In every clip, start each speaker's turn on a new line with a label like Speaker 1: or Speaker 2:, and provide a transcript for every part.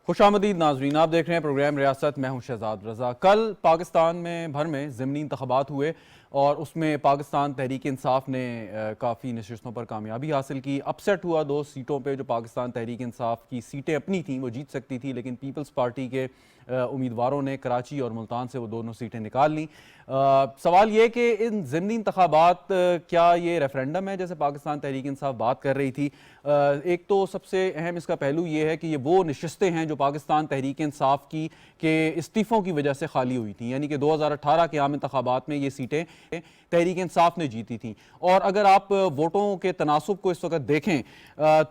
Speaker 1: خوش آمدید ناظرین، آپ دیکھ رہے ہیں پروگرام ریاست، میں ہوں شہزاد رضا۔ کل پاکستان میں بھر میں ضمنی انتخابات ہوئے اور اس میں پاکستان تحریک انصاف نے کافی نشستوں پر کامیابی حاصل کی۔ اپسیٹ ہوا 2 سیٹوں پہ جو پاکستان تحریک انصاف کی سیٹیں اپنی تھیں، وہ جیت سکتی تھی، لیکن پیپلز پارٹی کے امیدواروں نے کراچی اور ملتان سے وہ دونوں سیٹیں نکال لیں۔ سوال یہ کہ ان ضمنی انتخابات کیا یہ ریفرینڈم ہے جیسے پاکستان تحریک انصاف بات کر رہی تھی؟ ایک تو سب سے اہم اس کا پہلو یہ ہے کہ یہ وہ نشستیں ہیں جو پاکستان تحریک انصاف کی کے استعفوں کی وجہ سے خالی ہوئی تھیں، یعنی کہ 2018 کے عام انتخابات میں یہ سیٹیں تحریک انصاف نے جیتی تھیں۔ اور اگر آپ ووٹوں کے تناسب کو اس وقت دیکھیں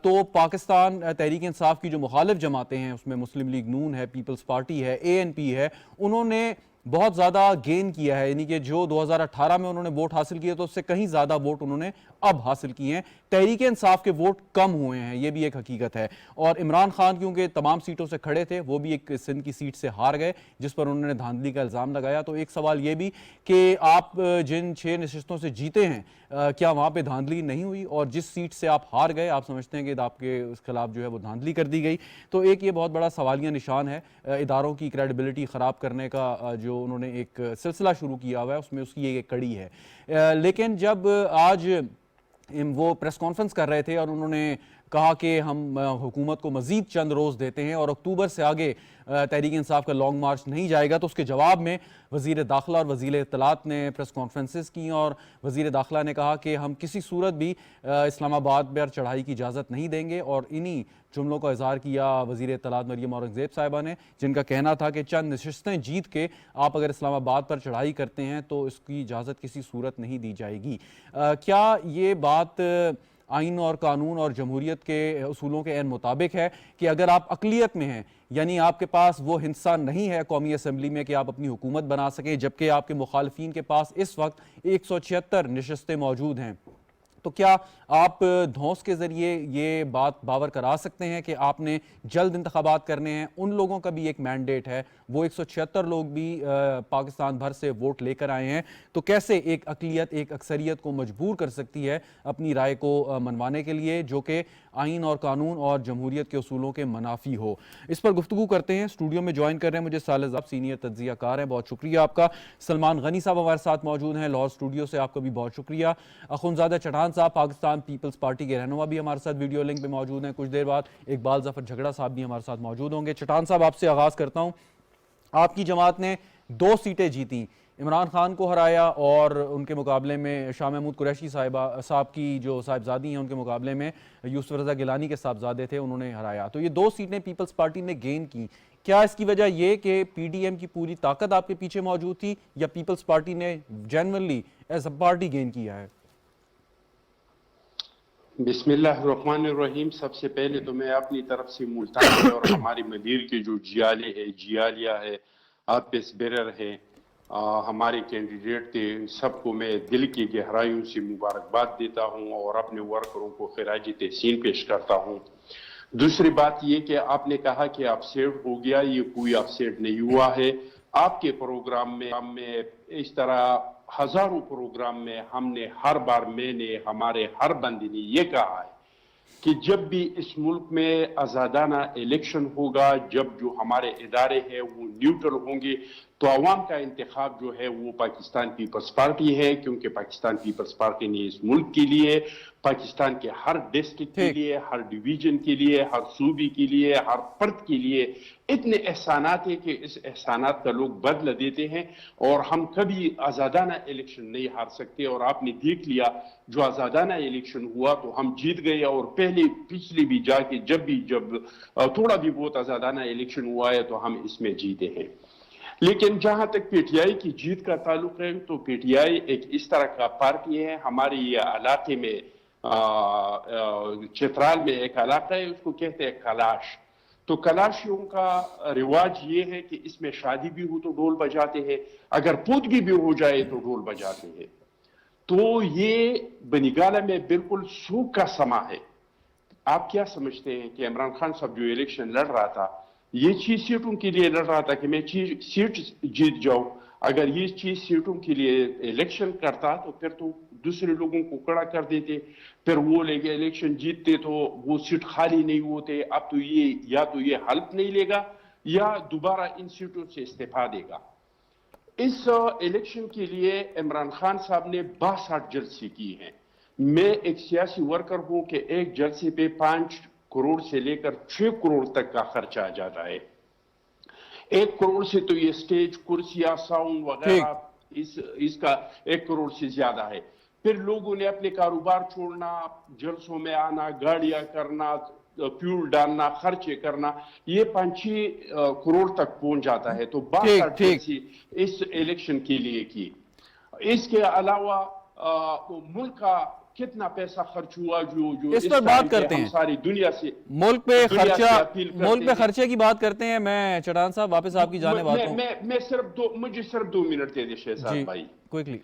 Speaker 1: تو پاکستان تحریک انصاف کی جو مخالف جماعتیں ہیں، اس میں مسلم لیگ نون ہے، پیپلز پارٹی ہے، ANP ہے، انہوں نے بہت زیادہ گین کیا ہے، یعنی کہ جو 2018 میں انہوں نے ووٹ حاصل کیے تو اس سے کہیں زیادہ ووٹ انہوں نے اب حاصل کیے ہیں۔ تحریک انصاف کے ووٹ کم ہوئے ہیں، یہ بھی ایک حقیقت ہے۔ اور عمران خان کیونکہ تمام سیٹوں سے کھڑے تھے، وہ بھی ایک سندھ کی سیٹ سے ہار گئے جس پر انہوں نے دھاندلی کا الزام لگایا۔ تو ایک سوال یہ بھی کہ آپ جن 6 نشستوں سے جیتے ہیں کیا وہاں پہ دھاندلی نہیں ہوئی؟ اور جس سیٹ سے آپ ہار گئے آپ سمجھتے ہیں کہ آپ کے اس خلاف جو ہے وہ دھاندلی کر دی گئی؟ تو ایک یہ بہت بڑا سوالیہ نشان ہے اداروں کی کریڈیبلٹی خراب کرنے کا جو انہوں نے ایک سلسلہ شروع کیا ہوا ہے، اس میں اس کی ایک کڑی ہے۔ لیکن جب آج وہ پریس کانفرنس کر رہے تھے اور انہوں نے کہا کہ ہم حکومت کو مزید چند روز دیتے ہیں اور اکتوبر سے آگے تحریک انصاف کا لانگ مارچ نہیں جائے گا، تو اس کے جواب میں وزیر داخلہ اور وزیر اطلاعات نے پریس کانفرنسز کی اور وزیر داخلہ نے کہا کہ ہم کسی صورت بھی اسلام آباد پر چڑھائی کی اجازت نہیں دیں گے۔ اور انہی جملوں کا اظہار کیا وزیر اطلاعات مریم اورنگزیب صاحبہ نے، جن کا کہنا تھا کہ چند نشستیں جیت کے آپ اگر اسلام آباد پر چڑھائی کرتے ہیں تو اس کی اجازت کسی صورت نہیں دی جائے گی۔ کیا یہ بات آئین اور قانون اور جمہوریت کے اصولوں کے عین مطابق ہے کہ اگر آپ اقلیت میں ہیں، یعنی آپ کے پاس وہ حصہ نہیں ہے قومی اسمبلی میں کہ آپ اپنی حکومت بنا سکیں، جبکہ آپ کے مخالفین کے پاس اس وقت 176 نشستیں موجود ہیں، تو کیا آپ دھونس کے ذریعے یہ بات باور کرا سکتے ہیں کہ آپ نے جلد انتخابات کرنے ہیں؟ ان لوگوں کا بھی ایک مینڈیٹ ہے، وہ 176 لوگ بھی پاکستان بھر سے ووٹ لے کر آئے ہیں، تو کیسے ایک اقلیت ایک اکثریت کو مجبور کر سکتی ہے اپنی رائے کو منوانے کے لیے جو کہ آئین اور قانون اور جمہوریت کے اصولوں کے منافی ہو؟ اس پر گفتگو کرتے ہیں۔ اسٹوڈیو میں جوائن کر رہے ہیں مجھے صالح صاحب، سینئر تجزیہ کار ہیں، بہت شکریہ آپ کا۔ سلمان غنی صاحب ہمارے ساتھ موجود ہیں لاہور اسٹوڈیو سے، آپ کا بھی بہت شکریہ۔ اخونزادہ چٹھان صاحب پاکستان پیپلز پارٹی کے رہنما بھی ہمارے ساتھ ویڈیو لنک پہ موجود ہیں۔ کچھ دیر بعد اقبال ظفر جھگڑا صاحب بھی ہمارے ساتھ موجود ہوں گے۔ چٹھان صاحب آپ سے آغاز کرتا ہوں۔ آپ کی جماعت نے 2 سیٹیں جیتیں، عمران خان کو ہرایا اور ان کے مقابلے میں شاہ محمود قریشی صاحب کی جو صاحبزادی ہیں ان کے مقابلے میں یوسف رضا گیلانی کے صاحبزادے تھے، انہوں نے ہرایا۔ تو یہ 2 سیٹیں پیپلز پارٹی نے گین کی۔ کیا اس کی وجہ یہ کہ PDM کی پوری طاقت آپ کے پیچھے موجود تھی یا پیپلز پارٹی نے جینورلی ایز اے پارٹی گین کیا ہے؟
Speaker 2: بسم اللہ الرحمن الرحیم۔ سب سے پہلے تو میں اپنی طرف سے ملتان کے اور ہماری مدیر کے جو جیالیہ ہے، آپس بیرر ہے، ہمارے کینڈیڈیٹ تھے، سب کو میں دل کی گہرائیوں سے مبارکباد دیتا ہوں اور اپنے ورکروں کو خراج تحسین پیش کرتا ہوں۔ دوسری بات یہ کہ آپ نے کہا کہ اپسیٹ ہو گیا، یہ کوئی اپسیٹ نہیں ہوا ہے۔ آپ کے پروگرام میں اس طرح ہزاروں پروگرام میں ہم نے ہر بار، میں نے، ہمارے ہر بندے نے یہ کہا ہے کہ جب بھی اس ملک میں آزادانہ الیکشن ہوگا، جب جو ہمارے ادارے ہیں وہ نیوٹرل ہوں گے، تو عوام کا انتخاب جو ہے وہ پاکستان پیپلز پارٹی ہے، کیونکہ پاکستان پیپلز پارٹی نے اس ملک کے لیے، پاکستان کے ہر ڈسٹرکٹ کے لیے، ہر ڈویژن کے لیے، ہر صوبے کے لیے، ہر فرد کے لیے اتنے احسانات ہیں کہ اس احسانات کا لوگ بدلہ دیتے ہیں، اور ہم کبھی آزادانہ الیکشن نہیں ہار سکتے۔ اور آپ نے دیکھ لیا جو آزادانہ الیکشن ہوا تو ہم جیت گئے، اور پچھلی بھی جا کے جب تھوڑا بھی بہت آزادانہ الیکشن ہوا ہے تو ہم اس میں جیتے ہیں۔ لیکن جہاں تک PTI کی جیت کا تعلق ہے تو PTI ایک اس طرح کا پارٹی ہے، ہمارے یہ علاقے میں چترال میں ایک علاقہ ہے، اس کو کہتے ہیں کلاش۔ تو کلاشیوں کا رواج یہ ہے کہ اس میں شادی بھی ہو تو ڈھول بجاتے ہیں، اگر پودگی بھی ہو جائے تو ڈھول بجاتے ہیں۔ تو یہ بنگالہ میں بالکل سوکھ کا سما ہے۔ آپ کیا سمجھتے ہیں کہ عمران خان صاحب جو الیکشن لڑ رہا تھا، یہ 6 سیٹوں کے لیے لڑ رہا تھا کہ میں 6 سیٹ جیت جاؤں؟ اگر یہ چیز سیٹوں کے لیے الیکشن کرتا تو پھر تو دوسرے لوگوں کو کھڑا کر دیتے, پھر وہ لے کے الیکشن جیتتے تو وہ سیٹ خالی نہیں ہوتے. اب تو یہ یا تو یہ حلف نہیں لے گا یا دوبارہ ان سیٹوں سے استعفا دے گا. اس الیکشن کے لیے عمران خان صاحب نے 62 جلسے کی ہیں. میں ایک سیاسی ورکر ہوں کہ ایک جلسے پہ 5 کروڑ سے لے کر 6 کروڑ تک کا خرچہ آ جاتا ہے. 1 کروڑ سے تو یہ سٹیج, کرسیاں, ساؤنڈ وغیرہ اس کا 1 کروڑ سے زیادہ ہے. پھر لوگوں نے اپنے کاروبار چھوڑنا, جلسوں میں آنا, گاڑیاں کرنا, فیول ڈالنا, خرچے کرنا, یہ 5-6 کروڑ تک پہنچ جاتا ہے. تو 62 جلسے اس الیکشن کے لیے کی. اس کے علاوہ ملک کا کتنا پیسہ خرچ ہوا جو
Speaker 1: اس پر بات کرتے ہیں,
Speaker 2: ساری دنیا سے
Speaker 1: ملک پہ خرچے کی بات کرتے ہیں. میں چٹان صاحب واپس آپ کی جانب آتا ہوں.
Speaker 2: مجھے صرف 2 منٹ دے دے شہزاد بھائی.
Speaker 1: کوئکلی.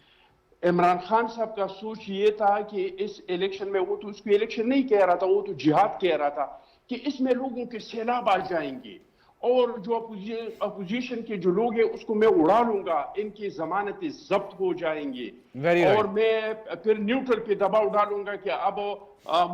Speaker 2: عمران خان صاحب کا سوچ یہ تھا کہ اس الیکشن میں, وہ تو اس کو الیکشن نہیں کہہ رہا تھا, وہ تو جہاد کہہ رہا تھا, کہ اس میں لوگوں کے سیلاب آ جائیں گے اور جو اپوزیشن کے جو لوگ ہیں اس کو میں اڑا لوں گا, ان کی ضمانتیں ضبط ہو جائیں گے, اور میں پھر نیوٹرل پہ دباؤ ڈالوں گا کہ اب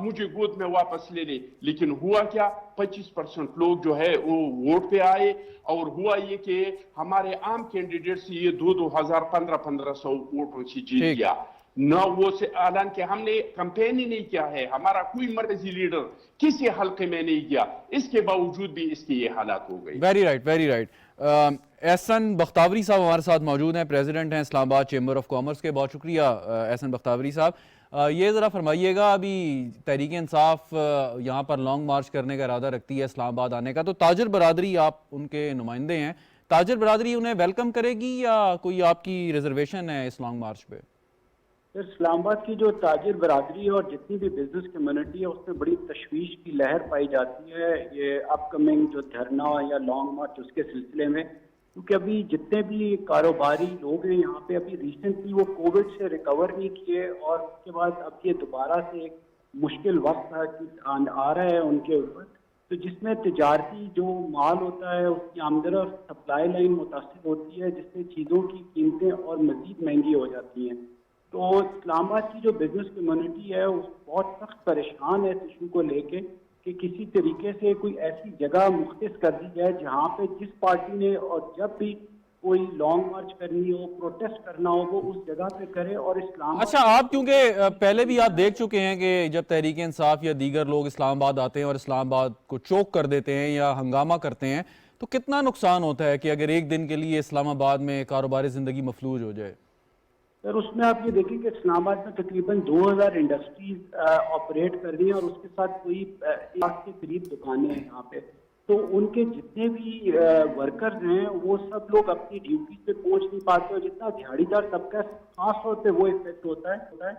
Speaker 2: مجھے گود میں واپس لے لے. لیکن ہوا کیا, 25% لوگ جو ہے وہ ووٹ پہ آئے, اور ہوا یہ کہ ہمارے عام کینڈیڈیٹ سے یہ 2,000 1500 ووٹوں سے جیت گیا. نہ وہ سے اعلان کہ ہم نے کمپین ہی نہیں کیا ہے, ہمارا کوئی مرکزی لیڈر کسی حلقے میں نہیں گیا, اس کے باوجود بھی اس کی یہ حالات ہو گئی.
Speaker 1: Very right. احسن بختاوری صاحب ہمارے ساتھ موجود ہیں, پریزیڈنٹ ہیں اسلام آباد چیمبر آف کامرس کے. بہت شکریہ احسن بختاوری صاحب. یہ ذرا فرمائیے گا, ابھی تحریک انصاف یہاں پر لانگ مارچ کرنے کا ارادہ رکھتی ہے اسلام آباد آنے کا, تو تاجر برادری, آپ ان کے نمائندے ہیں, تاجر برادری انہیں ویلکم کرے گی یا کوئی آپ کی ریزرویشن ہے اس لانگ مارچ پہ؟
Speaker 3: اسلام آباد کی جو تاجر برادری ہے اور جتنی بھی بزنس کمیونٹی ہے اس میں بڑی تشویش کی لہر پائی جاتی ہے یہ اپ کمنگ جو دھرنا یا لانگ مارچ اس کے سلسلے میں, کیونکہ ابھی جتنے بھی کاروباری لوگ ہیں یہاں پہ ابھی ریسنٹلی وہ کووڈ سے ریکور نہیں کیے, اور اس کے بعد اب یہ دوبارہ سے ایک مشکل وقت آ رہا ہے ان کے اوپر, تو جس میں تجارتی جو مال ہوتا ہے اس کی آمدنی اور سپلائی لائن متاثر ہوتی ہے, جس سے چیزوں کی قیمتیں اور مزید مہنگی ہو جاتی ہیں. تو اسلام آباد کی جو بزنس کمیونٹی ہے وہ بہت سخت پریشان ہے اس ایشو کو لے کے کہ کسی طریقے سے کوئی ایسی جگہ مختص کر دی جائے جہاں پہ جس پارٹی نے اور جب بھی کوئی لانگ مارچ کرنی ہو, پروٹیسٹ کرنا ہو, وہ اس جگہ پہ کرے. اور اسلام
Speaker 1: اچھا, آپ کیونکہ پہلے بھی آپ دیکھ چکے ہیں کہ جب تحریک انصاف یا دیگر لوگ اسلام آباد آتے ہیں اور اسلام آباد کو چوک کر دیتے ہیں یا ہنگامہ کرتے ہیں, تو کتنا نقصان ہوتا ہے کہ اگر ایک دن کے لیے اسلام آباد میں کاروباری زندگی مفلوج ہو جائے؟
Speaker 3: سر اس میں آپ یہ دیکھیں کہ اسلام آباد میں تقریباً 2000 انڈسٹریز آپریٹ کر رہی ہیں اور اس کے ساتھ کوئی 1 لاکھ کے قریب دکانیں ہیں یہاں پہ. تو ان کے جتنے بھی ورکرز ہیں وہ سب لوگ اپنی ڈیوٹی پہ پہنچ نہیں پاتے, اور جتنا دیہڑی دار طبقہ ہے خاص طور پہ وہ افیکٹ ہوتا ہے.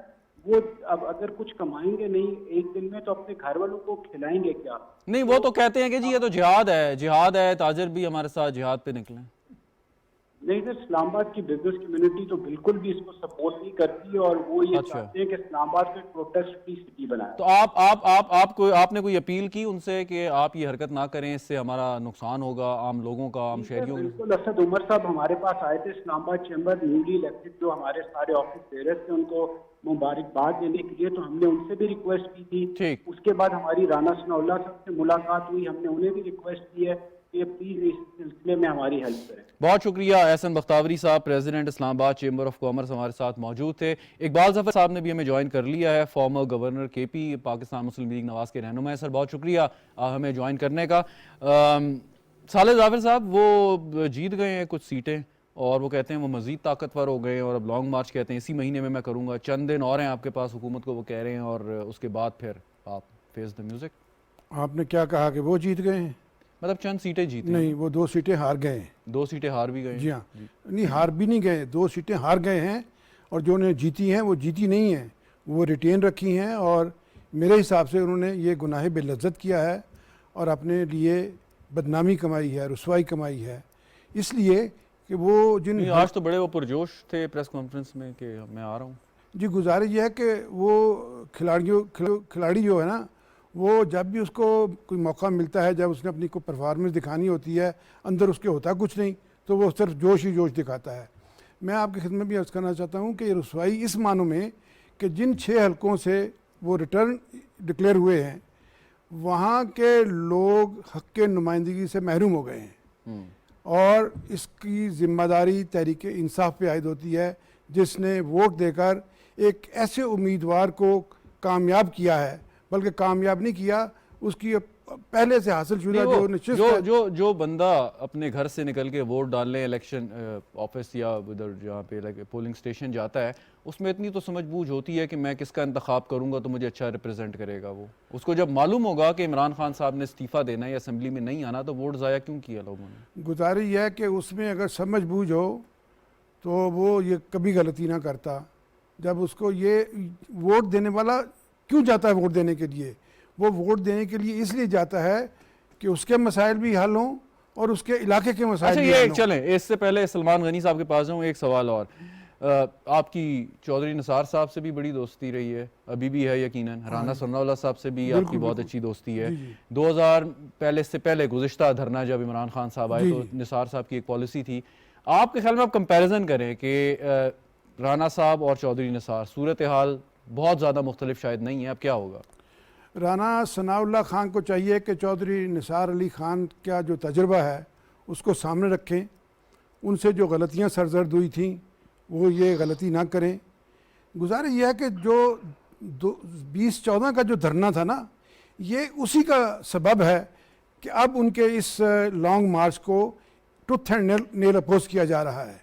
Speaker 3: وہ اب اگر کچھ کمائیں گے نہیں ایک دن میں تو اپنے گھر والوں کو کھلائیں گے کیا؟
Speaker 1: نہیں, وہ تو کہتے ہیں کہ جی یہ تو جہاد ہے, تاجر بھی ہمارے ساتھ جہاد پہ نکلیں.
Speaker 3: نہیں سر, اسلام آباد کی بزنس کمیونٹی تو بالکل بھی اس کو سپورٹ نہیں کرتی, اور وہ یہ چاہتے ہیں کہ اسلام آباد کو پروٹیسٹ کی سٹی بنائے.
Speaker 1: تو آپ نے کوئی اپیل کی ان سے کہ آپ یہ حرکت نہ کریں, اس سے ہمارا نقصان ہوگا عام لوگوں کا, عام شہریوں کا؟
Speaker 3: بالکل. اسد عمر صاحب ہمارے پاس آئے تھے اسلام آباد چیمبر نیولی الیکٹڈ جو ہمارے سارے آفس بیررز تھے, ان کو مبارکباد دینے کے لیے, تو ہم نے ان سے بھی ریکویسٹ کی تھی. اس کے بعد ہماری رانا ثناء اللہ صاحب سے ملاقات ہوئی, ہم نے انہیں بھی ریکویسٹ کی ہے کہ پلیز اس سلسلے میں ہماری ہیلپ کریں.
Speaker 1: بہت شکریہ. احسن بختاوری صاحب, پریزیڈنٹ اسلام آباد چیمبر آف کامرس, ہمارے ساتھ موجود تھے. اقبال ظفر صاحب نے بھی ہمیں جوائن کر لیا ہے, فارمر گورنر کے پی, پاکستان مسلم لیگ نواز کے رہنما ہے. سر بہت شکریہ ہمیں جوائن کرنے کا. صالح ظافر صاحب وہ جیت گئے ہیں کچھ سیٹیں, اور وہ کہتے ہیں وہ مزید طاقتور ہو گئے ہیں, اور اب لانگ مارچ کہتے ہیں اسی مہینے میں کروں گا. چند دن اور ہیں آپ کے پاس حکومت کو, وہ کہہ رہے ہیں, اور اس کے بعد پھر آپ فیس دا میوزک.
Speaker 4: آپ نے کیا کہا کہ وہ جیت گئے ہیں؟
Speaker 1: مطلب چند سیٹیں جیتے؟
Speaker 4: نہیں, وہ 2 سیٹیں ہار گئے ہیں.
Speaker 1: 2 سیٹیں ہار بھی گئے؟
Speaker 4: جی ہاں, نہیں ہار بھی نہیں گئے, 2 سیٹیں ہار گئے ہیں, اور جو انہیں جیتی ہیں وہ جیتی نہیں ہیں, وہ ریٹین رکھی ہیں. اور میرے حساب سے انہوں نے یہ گناہ بے لذت کیا ہے اور اپنے لیے بدنامی کمائی ہے, رسوائی کمائی ہے, اس لیے کہ وہ
Speaker 1: آج تو بڑے وہ پرجوش تھے پریس کانفرنس میں کہ میں آ رہا ہوں.
Speaker 4: جی, گزارش یہ ہے کہ وہ کھلاڑی جو ہے نا, وہ جب بھی اس کو کوئی موقع ملتا ہے, جب اس نے اپنی کوئی پرفارمنس دکھانی ہوتی ہے, اندر اس کے ہوتا کچھ نہیں, تو وہ صرف جوش ہی جوش دکھاتا ہے. میں آپ کی خدمت بھی عرض کرنا چاہتا ہوں کہ یہ رسوائی اس معنوں میں کہ جن 6 حلقوں سے وہ ریٹرن ڈکلیئر ہوئے ہیں وہاں کے لوگ حق کے نمائندگی سے محروم ہو گئے ہیں، اور اس کی ذمہ داری تحریک انصاف پہ عائد ہوتی ہے، جس نے ووٹ دے کر ایک ایسے امیدوار کو کامیاب کیا ہے، بلکہ کامیاب نہیں کیا، اس کی پہلے سے حاصل شدہ جو نشست ہے،
Speaker 1: جو بندہ اپنے گھر سے نکل کے ووٹ ڈالنے الیکشن آفس یا ادھر جہاں پہ پولنگ اسٹیشن جاتا ہے، اس میں اتنی تو سمجھ بوجھ ہوتی ہے کہ میں کس کا انتخاب کروں گا تو مجھے اچھا ریپرزینٹ کرے گا وہ. اس کو جب معلوم ہوگا کہ عمران خان صاحب نے استعفیٰ دینا ہے یا اسمبلی میں نہیں آنا تو ووٹ ضائع کیوں کیا لوگوں نے؟
Speaker 4: گزارش یہ ہے کہ اس میں اگر سمجھ بوجھ ہو تو وہ یہ کبھی غلطی نہ کرتا. جب اس کو یہ ووٹ دینے والا کیوں جاتا ہے ووٹ دینے کے لیے؟ وہ ووٹ دینے کے لیے اس لیے جاتا ہے کہ اس کے مسائل بھی حل ہوں اور اس کے علاقے کے مسائل بھی حل ہوں.
Speaker 1: یہ چلیں اس سے پہلے سلمان غنی صاحب کے پاس جاؤں. ایک سوال اور، آپ کی چودھری نثار صاحب سے بھی بڑی دوستی رہی ہے، ابھی بھی ہے یقیناً. رانا ثناء اللہ صاحب سے بھی آپ کی بہت اچھی دوستی ہے. 2000 سے پہلے گزشتہ دھرنا جب عمران خان صاحب آئے تو نثار صاحب کی ایک پالیسی تھی. آپ کے خیال میں آپ کمپیریزن کریں کہ رانا صاحب اور چودھری نثار، صورتحال بہت زیادہ مختلف شاید نہیں ہے، اب کیا ہوگا؟
Speaker 4: رانا ثناء اللہ خان کو چاہیے کہ چودھری نثار علی خان کا جو تجربہ ہے اس کو سامنے رکھیں، ان سے جو غلطیاں سرزد ہوئی تھیں وہ یہ غلطی نہ کریں. گزارش یہ ہے کہ جو 2014 کا جو دھرنا تھا نا، یہ اسی کا سبب ہے کہ اب ان کے اس لانگ مارچ کو ٹوتھ اینڈ نیل اپوز کیا جا رہا ہے.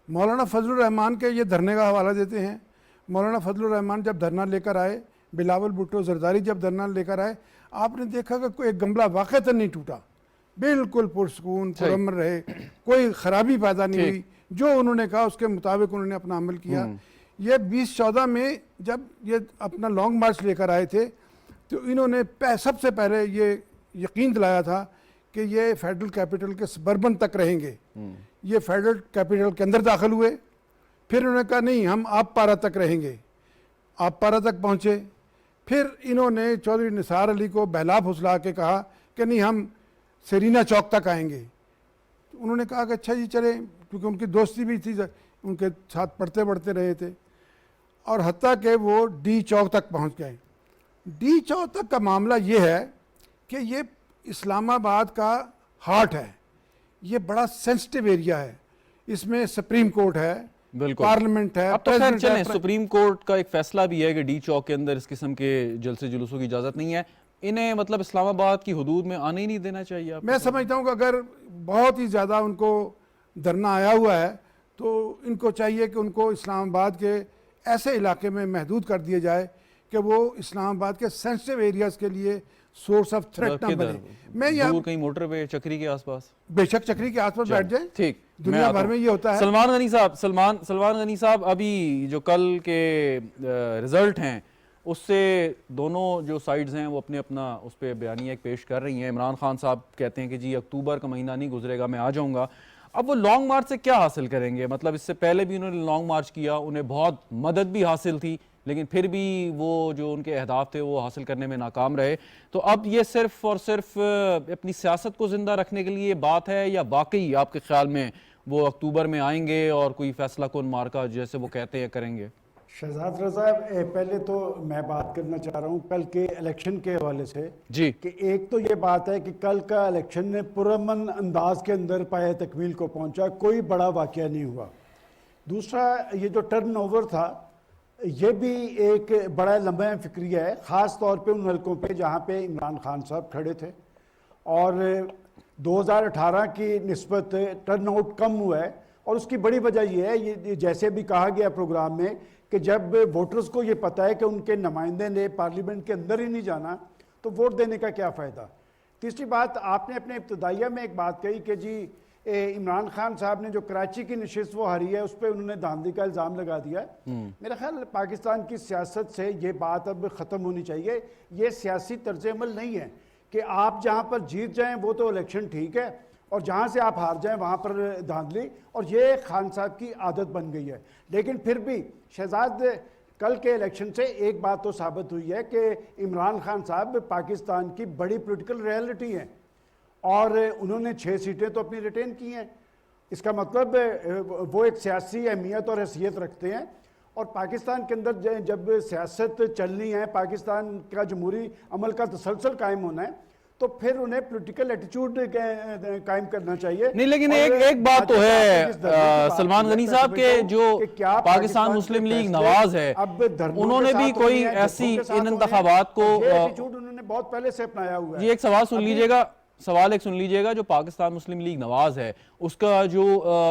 Speaker 4: مولانا فضل الرحمان کے یہ دھرنے کا حوالہ دیتے ہیں. مولانا فضل الرحمان جب دھرنا لے کر آئے، بلاول بھٹو زرداری جب دھرنا لے کر آئے، آپ نے دیکھا کہ کوئی ایک گملہ واقعتاً نہیں ٹوٹا، بالکل پرسکون پرامن رہے، کوئی خرابی پیدا نہیں ہوئی. جو انہوں نے کہا اس کے مطابق انہوں نے اپنا عمل کیا. یہ 2014 میں جب یہ اپنا لانگ مارچ لے کر آئے تھے تو انہوں نے سب سے پہلے یہ یقین دلایا تھا کہ یہ فیڈرل کیپٹل کے سبربن تک رہیں گے. یہ فیڈرل کیپٹل کے اندر داخل ہوئے، پھر انہوں نے کہا نہیں ہم آپ پارا تک رہیں گے. آپ پارا تک پہنچے، پھر انہوں نے چودھری نثار علی کو بہلا پھسلا کے کہا کہ نہیں ہم سرینا چوک تک آئیں گے. انہوں نے کہا کہ اچھا جی چلیں، کیونکہ ان کی دوستی بھی تھی، ان کے ساتھ پڑھتے رہے تھے، اور حتیٰ کہ وہ ڈی چوک تک پہنچ گئے. ڈی چوک تک کا معاملہ یہ ہے کہ یہ اسلام آباد کا ہارٹ ہے، یہ بڑا سینسٹیو ایریا ہے، اس میں سپریم کورٹ ہے، پارلیمنٹ ہے.
Speaker 1: اب تو خیر چلیں، سپریم کورٹ کا ایک فیصلہ بھی ہے کہ ڈی چوک کے اندر اس قسم کے جلسے جلوسوں کی اجازت نہیں ہے. انہیں مطلب اسلام آباد کی حدود میں آنے ہی نہیں دینا چاہیے.
Speaker 4: میں سمجھتا ہوں کہ اگر بہت ہی زیادہ ان کو دھرنا آیا ہوا ہے تو ان کو چاہیے کہ ان کو اسلام آباد کے ایسے علاقے میں محدود کر دیا جائے کہ وہ اسلام آباد کے سینسٹیو ایریاز کے لیے سورس آف تھریٹ نہ بنے. میں
Speaker 1: دور کہیں موٹر وے چکری کے آس پاس،
Speaker 4: بے شک چکری کے آس پاس بیٹھ جائیں،
Speaker 1: ٹھیک،
Speaker 4: دنیا بھر میں یہ ہوتا ہے.
Speaker 1: سلمان غنی صاحب، ابھی جو کل کے رزلٹ ہیں اس سے دونوں جو سائیڈز ہیں وہ اپنا اس پہ بیانیہ ایک پیش کر رہی ہیں. عمران خان صاحب کہتے ہیں کہ جی اکتوبر کا مہینہ نہیں گزرے گا میں آ جاؤں گا. اب وہ لانگ مارچ سے کیا حاصل کریں گے؟ مطلب اس سے پہلے بھی انہوں نے لانگ مارچ کیا، انہیں بہت مدد بھی حاصل تھی، لیکن پھر بھی وہ جو ان کے اہداف تھے وہ حاصل کرنے میں ناکام رہے. تو اب یہ صرف اور صرف اپنی سیاست کو زندہ رکھنے کے لیے بات ہے، یا واقعی آپ کے خیال میں وہ اکتوبر میں آئیں گے اور کوئی فیصلہ کن مارکا جیسے وہ کہتے ہیں کریں گے؟
Speaker 5: شہزاد رضا، پہلے تو میں بات کرنا چاہ رہا ہوں کل کے الیکشن کے حوالے سے
Speaker 1: جی، کہ
Speaker 5: ایک تو یہ بات ہے کہ کل کا الیکشن نے پرامن انداز کے اندر پایہ تکمیل کو پہنچا، کوئی بڑا واقعہ نہیں ہوا. دوسرا یہ جو ٹرن اوور تھا یہ بھی ایک بڑا لمبا فکریہ ہے، خاص طور پہ ان حلقوں پہ جہاں پہ عمران خان صاحب کھڑے تھے، اور 2018 کی نسبت ٹرن آؤٹ کم ہوا ہے. اور اس کی بڑی وجہ یہ ہے، یہ جیسے بھی کہا گیا پروگرام میں، کہ جب ووٹرز کو یہ پتہ ہے کہ ان کے نمائندے نے پارلیمنٹ کے اندر ہی نہیں جانا تو ووٹ دینے کا کیا فائدہ. تیسری بات، آپ نے اپنے ابتدائیہ میں ایک بات کہی کہ جی عمران خان صاحب نے جو کراچی کی نشست وہ ہاری ہے اس پہ انہوں نے دھاندلی کا الزام لگا دیا ہے. میرا خیال پاکستان کی سیاست سے یہ بات اب ختم ہونی چاہیے. یہ سیاسی طرز عمل نہیں ہے کہ آپ جہاں پر جیت جائیں وہ تو الیکشن ٹھیک ہے، اور جہاں سے آپ ہار جائیں وہاں پر دھاندلی، اور یہ خان صاحب کی عادت بن گئی ہے. لیکن پھر بھی شہزاد، کل کے الیکشن سے ایک بات تو ثابت ہوئی ہے کہ عمران خان صاحب پاکستان کی بڑی پولیٹیکل ریئلٹی ہیں، اور انہوں نے 6 سیٹیں تو اپنی ریٹین کی ہیں، اس کا مطلب وہ ایک سیاسی اہمیت اور حیثیت رکھتے ہیں، اور پاکستان کے اندر جب سیاست چلنی ہے، پاکستان کا جمہوری عمل کا تسلسل قائم ہونا ہے، تو پھر انہیں پولیٹیکل ایٹیٹیوڈ قائم کرنا چاہیے۔
Speaker 1: نہیں لیکن ایک بات تو ہے سلمان غنی صاحب کے جو پاکستان مسلم لیگ نواز ہے انہوں نے بھی کوئی ایسی ان انتخابات کو
Speaker 5: انہوں نے بہت پہلے سے اپنایا ہوا ہے۔
Speaker 1: جی ایک سوال سن لیجئے گا، جو پاکستان مسلم لیگ نواز ہے اس کا جو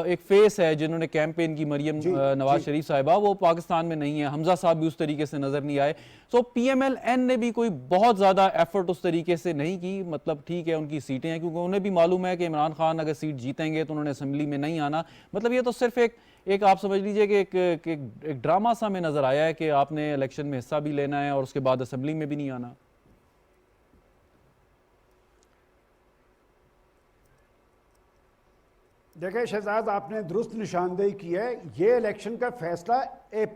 Speaker 1: ایک فیس ہے جنہوں نے کیمپین کی، مریم نواز شریف صاحبہ، وہ پاکستان میں نہیں ہے، حمزہ صاحب بھی اس طریقے سے نظر نہیں آئے، سو پی ایم ایل این نے بھی کوئی بہت زیادہ ایفرٹ اس طریقے سے نہیں کی، مطلب ٹھیک ہے ان کی سیٹیں ہیں کیونکہ انہیں بھی معلوم ہے کہ عمران خان اگر سیٹ جیتیں گے تو انہوں نے اسمبلی میں نہیں آنا، مطلب یہ تو صرف ایک آپ سمجھ لیجئے کہ ایک ڈرامہ سا میں نظر آیا ہے کہ آپ نے الیکشن میں حصہ بھی لینا ہے اور اس کے بعد اسمبلی میں بھی نہیں آنا۔
Speaker 5: دیکھیں شہزاد، آپ نے درست نشاندہی کی ہے، یہ الیکشن کا فیصلہ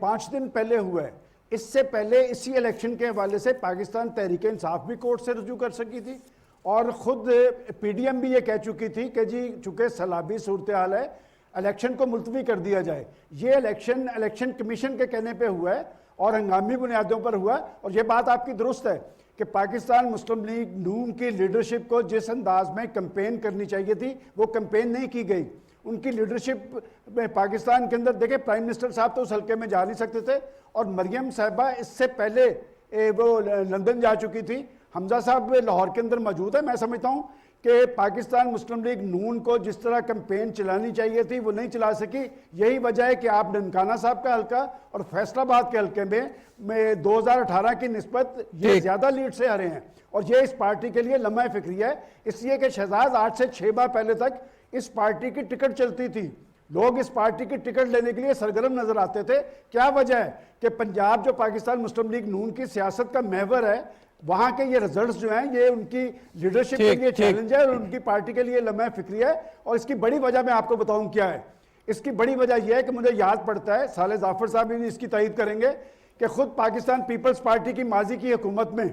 Speaker 5: 5 دن پہلے ہوا ہے۔ اس سے پہلے اسی الیکشن کے حوالے سے پاکستان تحریک انصاف بھی کورٹ سے رجوع کر سکی تھی، اور خود پی ڈی ایم بھی یہ کہہ چکی تھی کہ جی چونکہ سیلابی صورتحال ہے الیکشن کو ملتوی کر دیا جائے۔ یہ الیکشن کمیشن کے کہنے پہ ہوا ہے اور ہنگامی بنیادوں پر ہوا ہے، اور یہ بات آپ کی درست ہے کہ پاکستان مسلم لیگ نون کی لیڈرشپ کو جس انداز میں کمپین کرنی چاہیے تھی وہ کمپین نہیں کی گئی۔ ان کی لیڈرشپ میں پاکستان کے اندر دیکھیں پرائم منسٹر صاحب تو اس حلقے میں جا نہیں سکتے تھے، اور مریم صاحبہ اس سے پہلے وہ لندن جا چکی تھی، حمزہ صاحب لاہور کے اندر موجود ہے۔ میں سمجھتا ہوں کہ پاکستان مسلم لیگ نون کو جس طرح کمپین چلانی چاہیے تھی وہ نہیں چلا سکی۔ یہی وجہ ہے کہ آپ ننکانہ صاحب کا حلقہ اور فیصل آباد کے حلقے میں 2018 کی نسبت یہ زیادہ لیڈ سے ہرے ہیں، اور یہ اس پارٹی کے لیے لمحہ فکری ہے، اس لیے کہ شہزاد 8 سے 6 ماہ پہلے تک اس پارٹی کی ٹکٹ چلتی تھی، لوگ اس پارٹی کی ٹکٹ لینے کے لیے سرگرم نظر آتے تھے۔ کیا وجہ ہے کہ پنجاب جو پاکستان مسلم لیگ نون کی سیاست کا محور ہے، وہاں کے یہ رزلٹس جو ہیں یہ ان کی لیڈرشپ کے لیے چیلنج ہے اور ان کی پارٹی کے لیے لمحہ فکری ہے، اور اس کی بڑی وجہ میں آپ کو بتاؤں کیا ہے۔ اس کی بڑی وجہ یہ ہے کہ مجھے یاد پڑتا ہے، صالح ظافر صاحب بھی اس کی تائید کریں گے، کہ خود پاکستان پیپلز پارٹی کی ماضی کی حکومت میں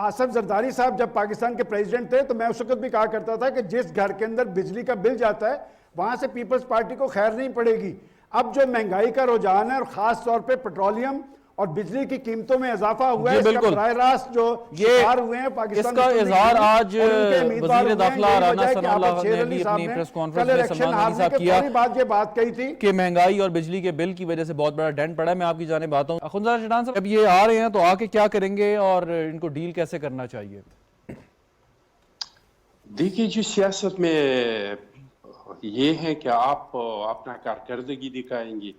Speaker 5: آصف زرداری صاحب جب پاکستان کے پریزیڈنٹ تھے تو میں اس وقت بھی کہا کرتا تھا کہ جس گھر کے اندر بجلی کا بل جاتا ہے وہاں سے پیپلز پارٹی کو خیر نہیں پڑے گی۔ اب جو مہنگائی کا رجحان ہے اور خاص طور پہ پیٹرولیم اور بجلی کی قیمتوں میں اضافہ ہوا ہے، اس کا براہ راست جو شکار ہوئے ہیں پاکستان،
Speaker 1: اس کا اظہار آج وزیر داخلہ رانا ثناء اللہ نے بھی اپنی پریس کانفرنس میں سلمان غنی صاحب کیا
Speaker 5: یہ بات کہی تھی
Speaker 1: کہ مہنگائی اور بجلی کے بل کی وجہ سے بہت بڑا ڈینٹ پڑا ہے۔ میں آپ کی جانب آتا ہوں، اخوندزادہ چٹان صاحب، اب یہ آ رہے ہیں تو آ کے کیا کریں گے اور ان کو ڈیل کیسے کرنا چاہیے؟
Speaker 2: دیکھیے جی، سیاست میں یہ ہے کہ آپ اپنا کارکردگی دکھائیں گے،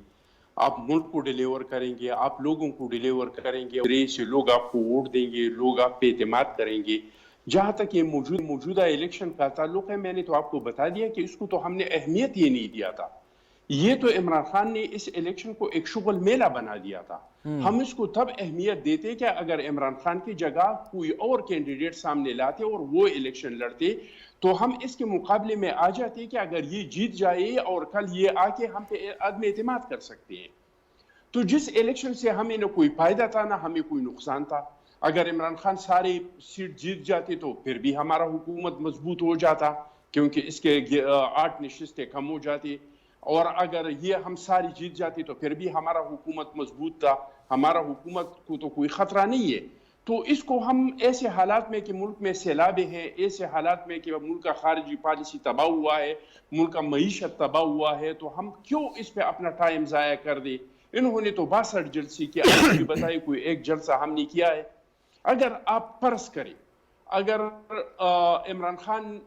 Speaker 2: آپ ملک کو ڈیلیور کریں گے، آپ لوگوں کو ڈیلیور کریں گے، سے لوگ آپ کو ووٹ دیں گے، لوگ آپ پہ اعتماد کریں گے۔ جہاں تک یہ موجودہ الیکشن کا تعلق ہے، میں نے تو آپ کو بتا دیا کہ اس کو تو ہم نے اہمیت یہ نہیں دیا تھا، یہ تو عمران خان نے اس الیکشن کو ایک شغل میلہ بنا دیا تھا۔ ہم اس کو تب اہمیت دیتے کہ اگر عمران خان کی جگہ کوئی اور کینڈیڈیٹ سامنے لاتے اور وہ الیکشن لڑتے تو ہم اس کے مقابلے میں آ جاتے کہ اگر یہ جیت جائے اور کل یہ آ کے ہم پہ عدم اعتماد کر سکتے ہیں۔ تو جس الیکشن سے ہمیں نہ کوئی فائدہ تھا نہ ہمیں کوئی نقصان تھا، اگر عمران خان سارے سیٹ جیت جاتے تو پھر بھی ہمارا حکومت مضبوط ہو جاتا کیونکہ اس کے 8 نشستیں کم ہو جاتی، اور اگر یہ ہم ساری جیت جاتی تو پھر بھی ہمارا حکومت مضبوط تھا، ہمارا حکومت کو تو کوئی خطرہ نہیں ہے۔ تو اس کو ہم ایسے حالات میں کہ ملک میں سیلابیں ہیں، ایسے حالات میں کہ ملک کا خارجی پالیسی تباہ ہوا ہے، ملک کا معیشت تباہ ہوا ہے، تو ہم کیوں اس پہ اپنا ٹائم ضائع کر دیں؟ انہوں نے تو 62 جلسے کیا، آپ بھی بتائے کوئی ایک جلسہ ہم نے کیا ہے؟ اگر آپ فرض کریں اگر عمران خان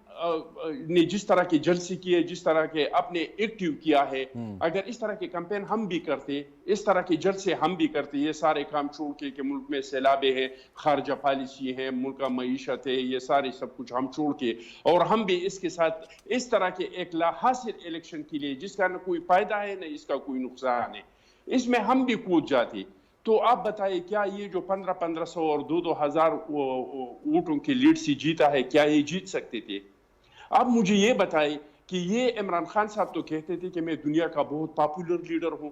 Speaker 2: نے جس طرح کے جلسے کیے، جس طرح کے اپنے ایکٹیو کیا ہے، اگر اس طرح کے کمپین ہم بھی کرتے، اس طرح کے جلسے ہم بھی کرتے، یہ سارے کام چھوڑ کے کہ ملک میں سیلابیں ہیں، خارجہ پالیسی ہے، ملک کا معیشت ہے، یہ سارے سب کچھ ہم چھوڑ کے، اور ہم بھی اس کے ساتھ اس طرح کے ایک لا حاصل الیکشن کے لیے جس کا نہ کوئی فائدہ ہے نہ اس کا کوئی نقصان ہے، اس میں ہم بھی کود جاتے، تو آپ بتائیں کیا یہ جو 1500 اور 2000 ووٹوں کی لیڈ سے جیتا ہے، کیا یہ جیت سکتے تھے؟ آپ مجھے یہ بتائیں کہ یہ عمران خان صاحب تو کہتے تھے کہ میں دنیا کا بہت پاپولر لیڈر ہوں،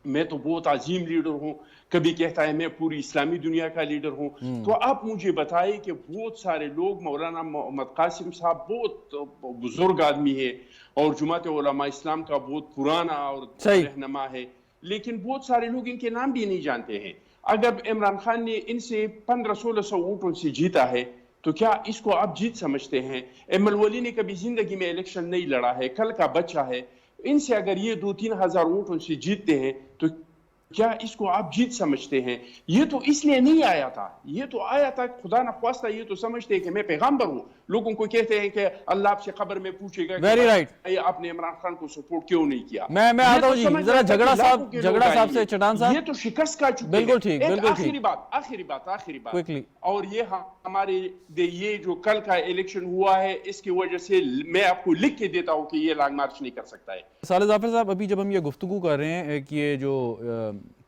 Speaker 2: میں تو بہت عظیم لیڈر ہوں، کبھی کہتا ہے میں پوری اسلامی دنیا کا لیڈر ہوں. تو آپ مجھے بتائیں کہ بہت سارے لوگ، مولانا محمد قاسم صاحب بہت بزرگ آدمی ہے اور جماعت علماء اسلام کا بہت پرانا اور
Speaker 1: صحیح.
Speaker 2: رہنما ہے، لیکن بہت سارے لوگ ان کے نام بھی نہیں جانتے ہیں. اگر عمران خان نے ان سے 1500-1600 ووٹوں سے جیتا ہے تو کیا اس کو آپ جیت سمجھتے ہیں؟ ایم الولی نے کبھی زندگی میں الیکشن نہیں لڑا ہے، کل کا بچہ ہے. ان سے اگر یہ 2-3 ہزار ووٹوں سے جیتتے ہیں تو کیا اس کو آپ جیت سمجھتے ہیں؟ یہ تو اس لیے نہیں آیا تھا، یہ تو آیا تھا خدا نخواستہ یہ تو سمجھتے ہیں کہ میں پیغامبر ہوں. لوگوں کو کہتے ہیں کہ اللہ آپ سے قبر میں پوچھے گا
Speaker 1: Very right.
Speaker 2: کہ آپ نے عمران خان کو سپورٹ کیوں نہیں کیا.
Speaker 1: میں آتا ہوں جی، ذرا جھگڑا صاحب سے چٹان صاحب.
Speaker 2: یہ تو شکست کا چکے ہیں.
Speaker 1: بالکل ٹھیک، بالکل ٹھیک.
Speaker 2: آخری بات
Speaker 1: Quickly.
Speaker 2: اور یہ ہمارے یہ جو کل کا الیکشن ہوا ہے اس کی وجہ سے میں آپ کو لکھ کے دیتا ہوں کہ یہ لانگ مارچ نہیں کر سکتا ہے.
Speaker 1: صالح ظافر صاحب، ابھی جب ہم یہ گفتگو کر رہے ہیں کہ یہ جو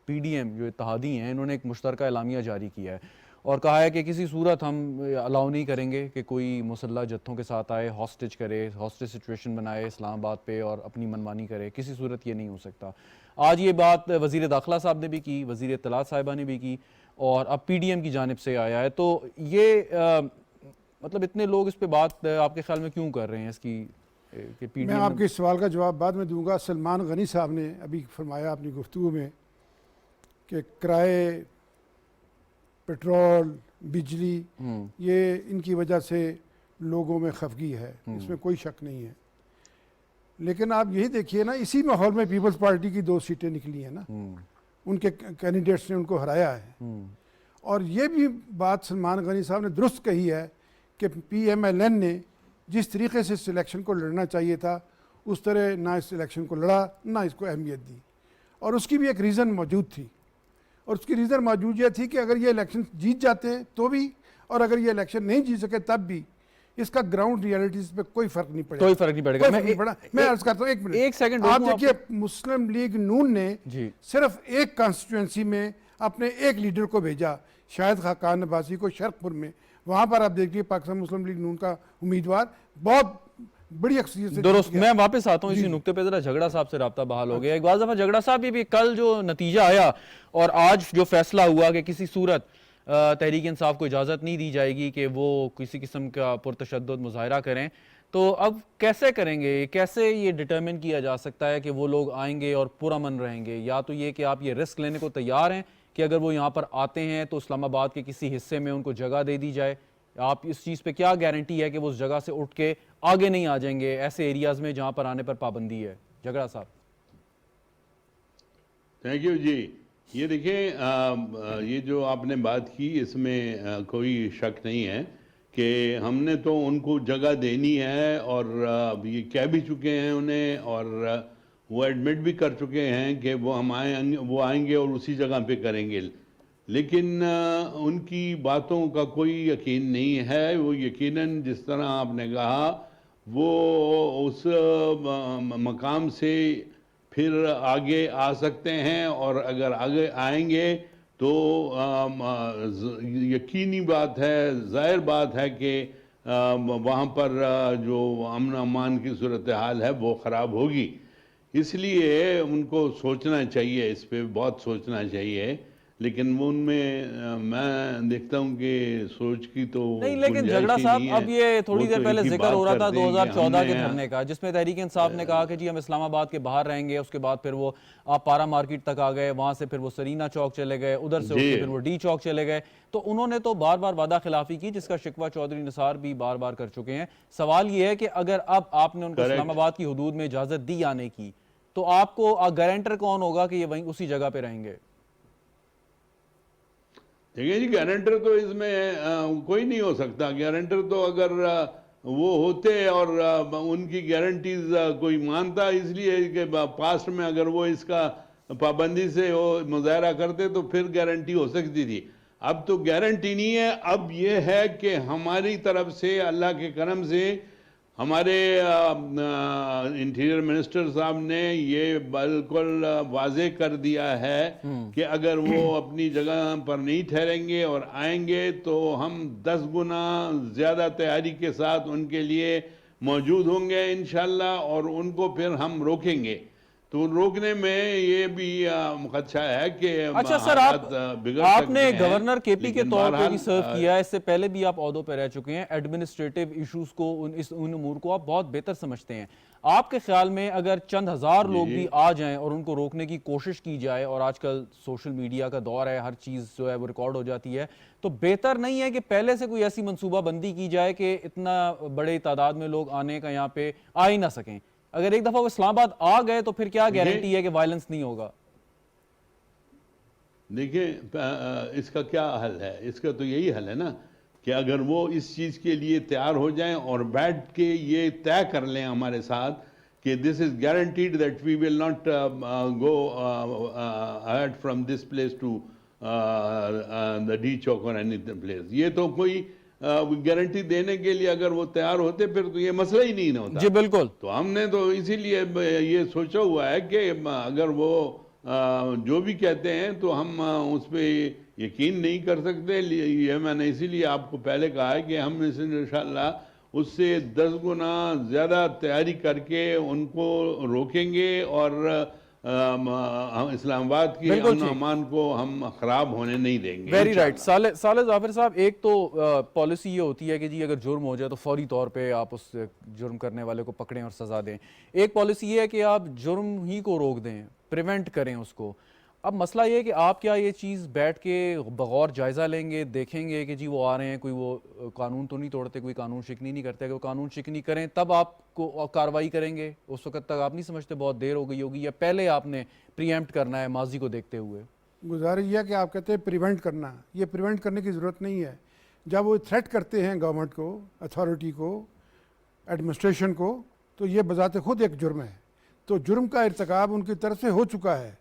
Speaker 1: پی ڈی ایم جو اتحادی ہیں انہوں نے ایک مشترکہ اعلامیہ جاری کیا ہے اور کہا ہے کہ کسی صورت ہم الاؤ نہیں کریں گے کہ کوئی مسلح جتھوں کے ساتھ آئے، ہاسٹیج کرے، ہاسٹیج سچویشن بنائے اسلام آباد پہ اور اپنی منمانی کرے، کسی صورت یہ نہیں ہو سکتا. آج یہ بات وزیر داخلہ صاحب نے بھی کی، وزیر اطلاعات صاحبہ نے بھی کی اور اب پی ڈی ایم کی جانب سے آیا ہے. تو یہ مطلب اتنے لوگ اس پہ بات آپ کے خیال میں کیوں کر رہے ہیں اس کی کہ پی ڈی
Speaker 4: میں
Speaker 1: ایم؟
Speaker 4: آپ کے اس سوال کا جواب بعد میں دوں گا. سلمان غنی صاحب نے ابھی فرمایا اپنی گفتگو میں کہ کرائے، پیٹرول، بجلی، یہ ان کی وجہ سے لوگوں میں خفگی ہے، اس میں کوئی شک نہیں ہے. لیکن آپ یہی دیکھیے نا، اسی ماحول میں پیپلز پارٹی کی 2 سیٹیں نکلی ہیں نا، ان کے کینڈیڈیٹس نے ان کو ہرایا ہے. اور یہ بھی بات سلمان غنی صاحب نے درست کہی ہے کہ پی ایم ایل این نے جس طریقے سے اس الیکشن کو لڑنا چاہیے تھا اس طرح نہ اس الیکشن کو لڑا، نہ اس کو اہمیت دی. اور اس کی بھی ایک ریزن موجود تھی، اور اس کی ریزن موجود یہ تھی کہ اگر یہ الیکشن جیت جاتے ہیں تو بھی، اور اگر یہ الیکشن نہیں جیت سکے تب بھی، اس کا گراؤنڈ ریئلٹیز پہ کوئی فرق نہیں پڑے گا.
Speaker 1: کوئی فرق نہیں پڑے گا.
Speaker 4: میں عرض کرتا ہوں، ایک منٹ،
Speaker 1: ایک سیکنڈ
Speaker 4: آپ دیکھیے مسلم لیگ نون نے صرف ایک کانسٹیٹوئنسی میں اپنے ایک لیڈر کو بھیجا، شاہد خاقان عباسی کو، شرقپور میں. وہاں پر آپ دیکھیے پاکستان مسلم لیگ نون کا امیدوار بہت بڑی اکثریت سے
Speaker 1: درست. میں واپس آتا ہوں اسی نقطے پہ، ذرا جھگڑا صاحب سے رابطہ بحال ہو گیا. ایک بعض دفعہ جھگڑا صاحب یہ بھی کل جو نتیجہ آیا اور آج جو فیصلہ ہوا کہ کسی صورت تحریک انصاف کو اجازت نہیں دی جائے گی کہ وہ کسی قسم کا پرتشدد مظاہرہ کریں، تو اب کیسے کریں گے؟ کیسے یہ ڈٹرمن کیا جا سکتا ہے کہ وہ لوگ آئیں گے اور پرامن رہیں گے؟ یا تو یہ کہ آپ یہ رسک لینے کو تیار ہیں کہ اگر وہ یہاں پر آتے ہیں تو اسلام آباد کے کسی حصے میں ان کو جگہ دے دی جائے؟ آپ اس چیز پہ کیا گارنٹی ہے کہ وہ اس جگہ سے اٹھ کے آگے نہیں آ جائیں گے ایسے ایریاز میں جہاں پر آنے پر پابندی ہے؟ جھگڑا صاحب.
Speaker 6: تھینک یو جی. یہ دیکھیں، یہ جو آپ نے بات کی اس میں کوئی شک نہیں ہے کہ ہم نے تو ان کو جگہ دینی ہے، اور یہ کہہ بھی چکے ہیں انہیں، اور وہ ایڈمٹ بھی کر چکے ہیں کہ وہ آئیں گے اور اسی جگہ پہ کریں گے. لیکن ان کی باتوں کا کوئی یقین نہیں ہے. وہ یقیناً جس طرح آپ نے کہا وہ اس مقام سے پھر آگے آ سکتے ہیں، اور اگر آگے آئیں گے تو یقینی بات ہے، ظاہر بات ہے کہ وہاں پر جو امن و امان کی صورتحال ہے وہ خراب ہوگی. اس لیے ان کو سوچنا چاہیے، اس پہ بہت سوچنا چاہیے. لیکن ان میں میں دیکھتا ہوں کہ سوچ کی تو
Speaker 1: نہیں. لیکن جھگڑا صاحب، اب یہ تھوڑی دیر پہلے ذکر ہو رہا تھا 2014 کے دھرنے کا، جس میں تحریک انصاف نے کہا کہ جی ہم اسلام آباد کے باہر رہیں گے. اس کے بعد پھر وہ آپ پارا مارکیٹ تک آ گئے، وہاں سے پھر وہ سرینا چوک چلے گئے، ادھر سے پھر وہ ڈی چوک چلے گئے. تو انہوں نے تو بار بار وعدہ خلافی کی، جس کا شکوہ چودھری نثار بھی بار بار کر چکے ہیں. سوال یہ ہے کہ اگر اب آپ نے ان کو اسلام آباد کی حدود میں اجازت دی آنے کی، تو آپ کو گارنٹر کون ہوگا کہ یہ وہیں اسی جگہ پہ رہیں گے؟
Speaker 6: دیکھیں جی، گارنٹر تو اس میں کوئی نہیں ہو سکتا. گارنٹر تو اگر وہ ہوتے اور ان کی گارنٹیز کوئی مانتا، اس لیے کہ پاسٹ میں اگر وہ اس کا پابندی سے وہ مظاہرہ کرتے تو پھر گارنٹی ہو سکتی تھی. اب تو گارنٹی نہیں ہے. اب یہ ہے کہ ہماری طرف سے اللہ کے کرم سے ہمارے انٹیریئر منسٹر صاحب نے یہ بالکل واضح کر دیا ہے کہ اگر وہ اپنی جگہ پر نہیں ٹھہریں گے اور آئیں گے تو ہم 10 گنا زیادہ تیاری کے ساتھ ان کے لیے موجود ہوں گے انشاءاللہ، اور ان کو پھر ہم روکیں گے. تو روکنے میں یہ بھی خدشہ ہے کہ
Speaker 1: اچھا سر، آپ نے گورنر کے پی کے طور پہ بھی سرو کیا ہے، اس سے پہلے بھی آپ عہدوں پہ رہ چکے ہیں، ایڈمنسٹریٹو ایشوز کو، ان امور کو آپ بہت بہتر سمجھتے ہیں. آپ کے خیال میں اگر چند ہزار لوگ بھی آ جائیں اور ان کو روکنے کی کوشش کی جائے، اور آج کل سوشل میڈیا کا دور ہے، ہر چیز جو ہے وہ ریکارڈ ہو جاتی ہے، تو بہتر نہیں ہے کہ پہلے سے کوئی ایسی منصوبہ بندی کی جائے کہ اتنا بڑے تعداد میں لوگ آنے کا یہاں پہ آ ہی نہ سکیں؟ اگر ایک دفعہ وہ اسلام آباد آ گئے تو پھر کیا گارنٹی ہے کہ وائلنس نہیں ہوگا؟
Speaker 6: دیکھیں اس کا کیا حل ہے؟ اس کا تو یہی حل ہے نا کہ اگر وہ اس چیز کے لیے تیار ہو جائیں اور بیٹھ کے یہ طے کر لیں ہمارے ساتھ کہ this is guaranteed that we will not go ahead from this place to the D Chowk اور اینی پلیس. یہ تو کوئی گارنٹی دینے کے لیے اگر وہ تیار ہوتے پھر تو یہ مسئلہ ہی نہیں ہوتا.
Speaker 1: جی بالکل.
Speaker 6: تو ہم نے تو اسی لیے یہ سوچا ہوا ہے کہ اگر وہ جو بھی کہتے ہیں تو ہم اس پہ یقین نہیں کر سکتے. یہ میں نے اسی لیے آپ کو پہلے کہا ہے کہ ہم انشاءاللہ اس سے 10 گنا زیادہ تیاری کر کے ان کو روکیں گے اور اسلام آباد کی امن و امان کو ہم خراب ہونے نہیں دیں گے.
Speaker 1: Very right. صالح ظافر صاحب، ایک تو پالیسی یہ ہوتی ہے کہ جی اگر جرم ہو جائے تو فوری طور پہ آپ اس جرم کرنے والے کو پکڑیں اور سزا دیں. ایک پالیسی یہ ہے کہ آپ جرم ہی کو روک دیں، پریونٹ کریں اس کو. اب مسئلہ یہ ہے کہ آپ کیا یہ چیز بیٹھ کے بغور جائزہ لیں گے، دیکھیں گے کہ جی وہ آ رہے ہیں، کوئی وہ قانون تو نہیں توڑتے، کوئی قانون شکنی نہیں کرتے؟ اگر وہ قانون شکنی کریں تب آپ کو کارروائی کریں گے؟ اس وقت تک آپ نہیں سمجھتے بہت دیر ہو گئی ہوگی، یا پہلے آپ نے پریمپٹ کرنا ہے ماضی کو دیکھتے ہوئے؟
Speaker 4: گزارش یہ ہے کہ آپ کہتے ہیں پریونٹ کرنا، یہ پریونٹ کرنے کی ضرورت نہیں ہے. جب وہ تھریٹ کرتے ہیں گورنمنٹ کو، اتھارٹی کو، ایڈمنسٹریشن کو، تو یہ بذات خود ایک جرم ہے. تو جرم کا ارتکاب ان کی طرف سے ہو چکا ہے.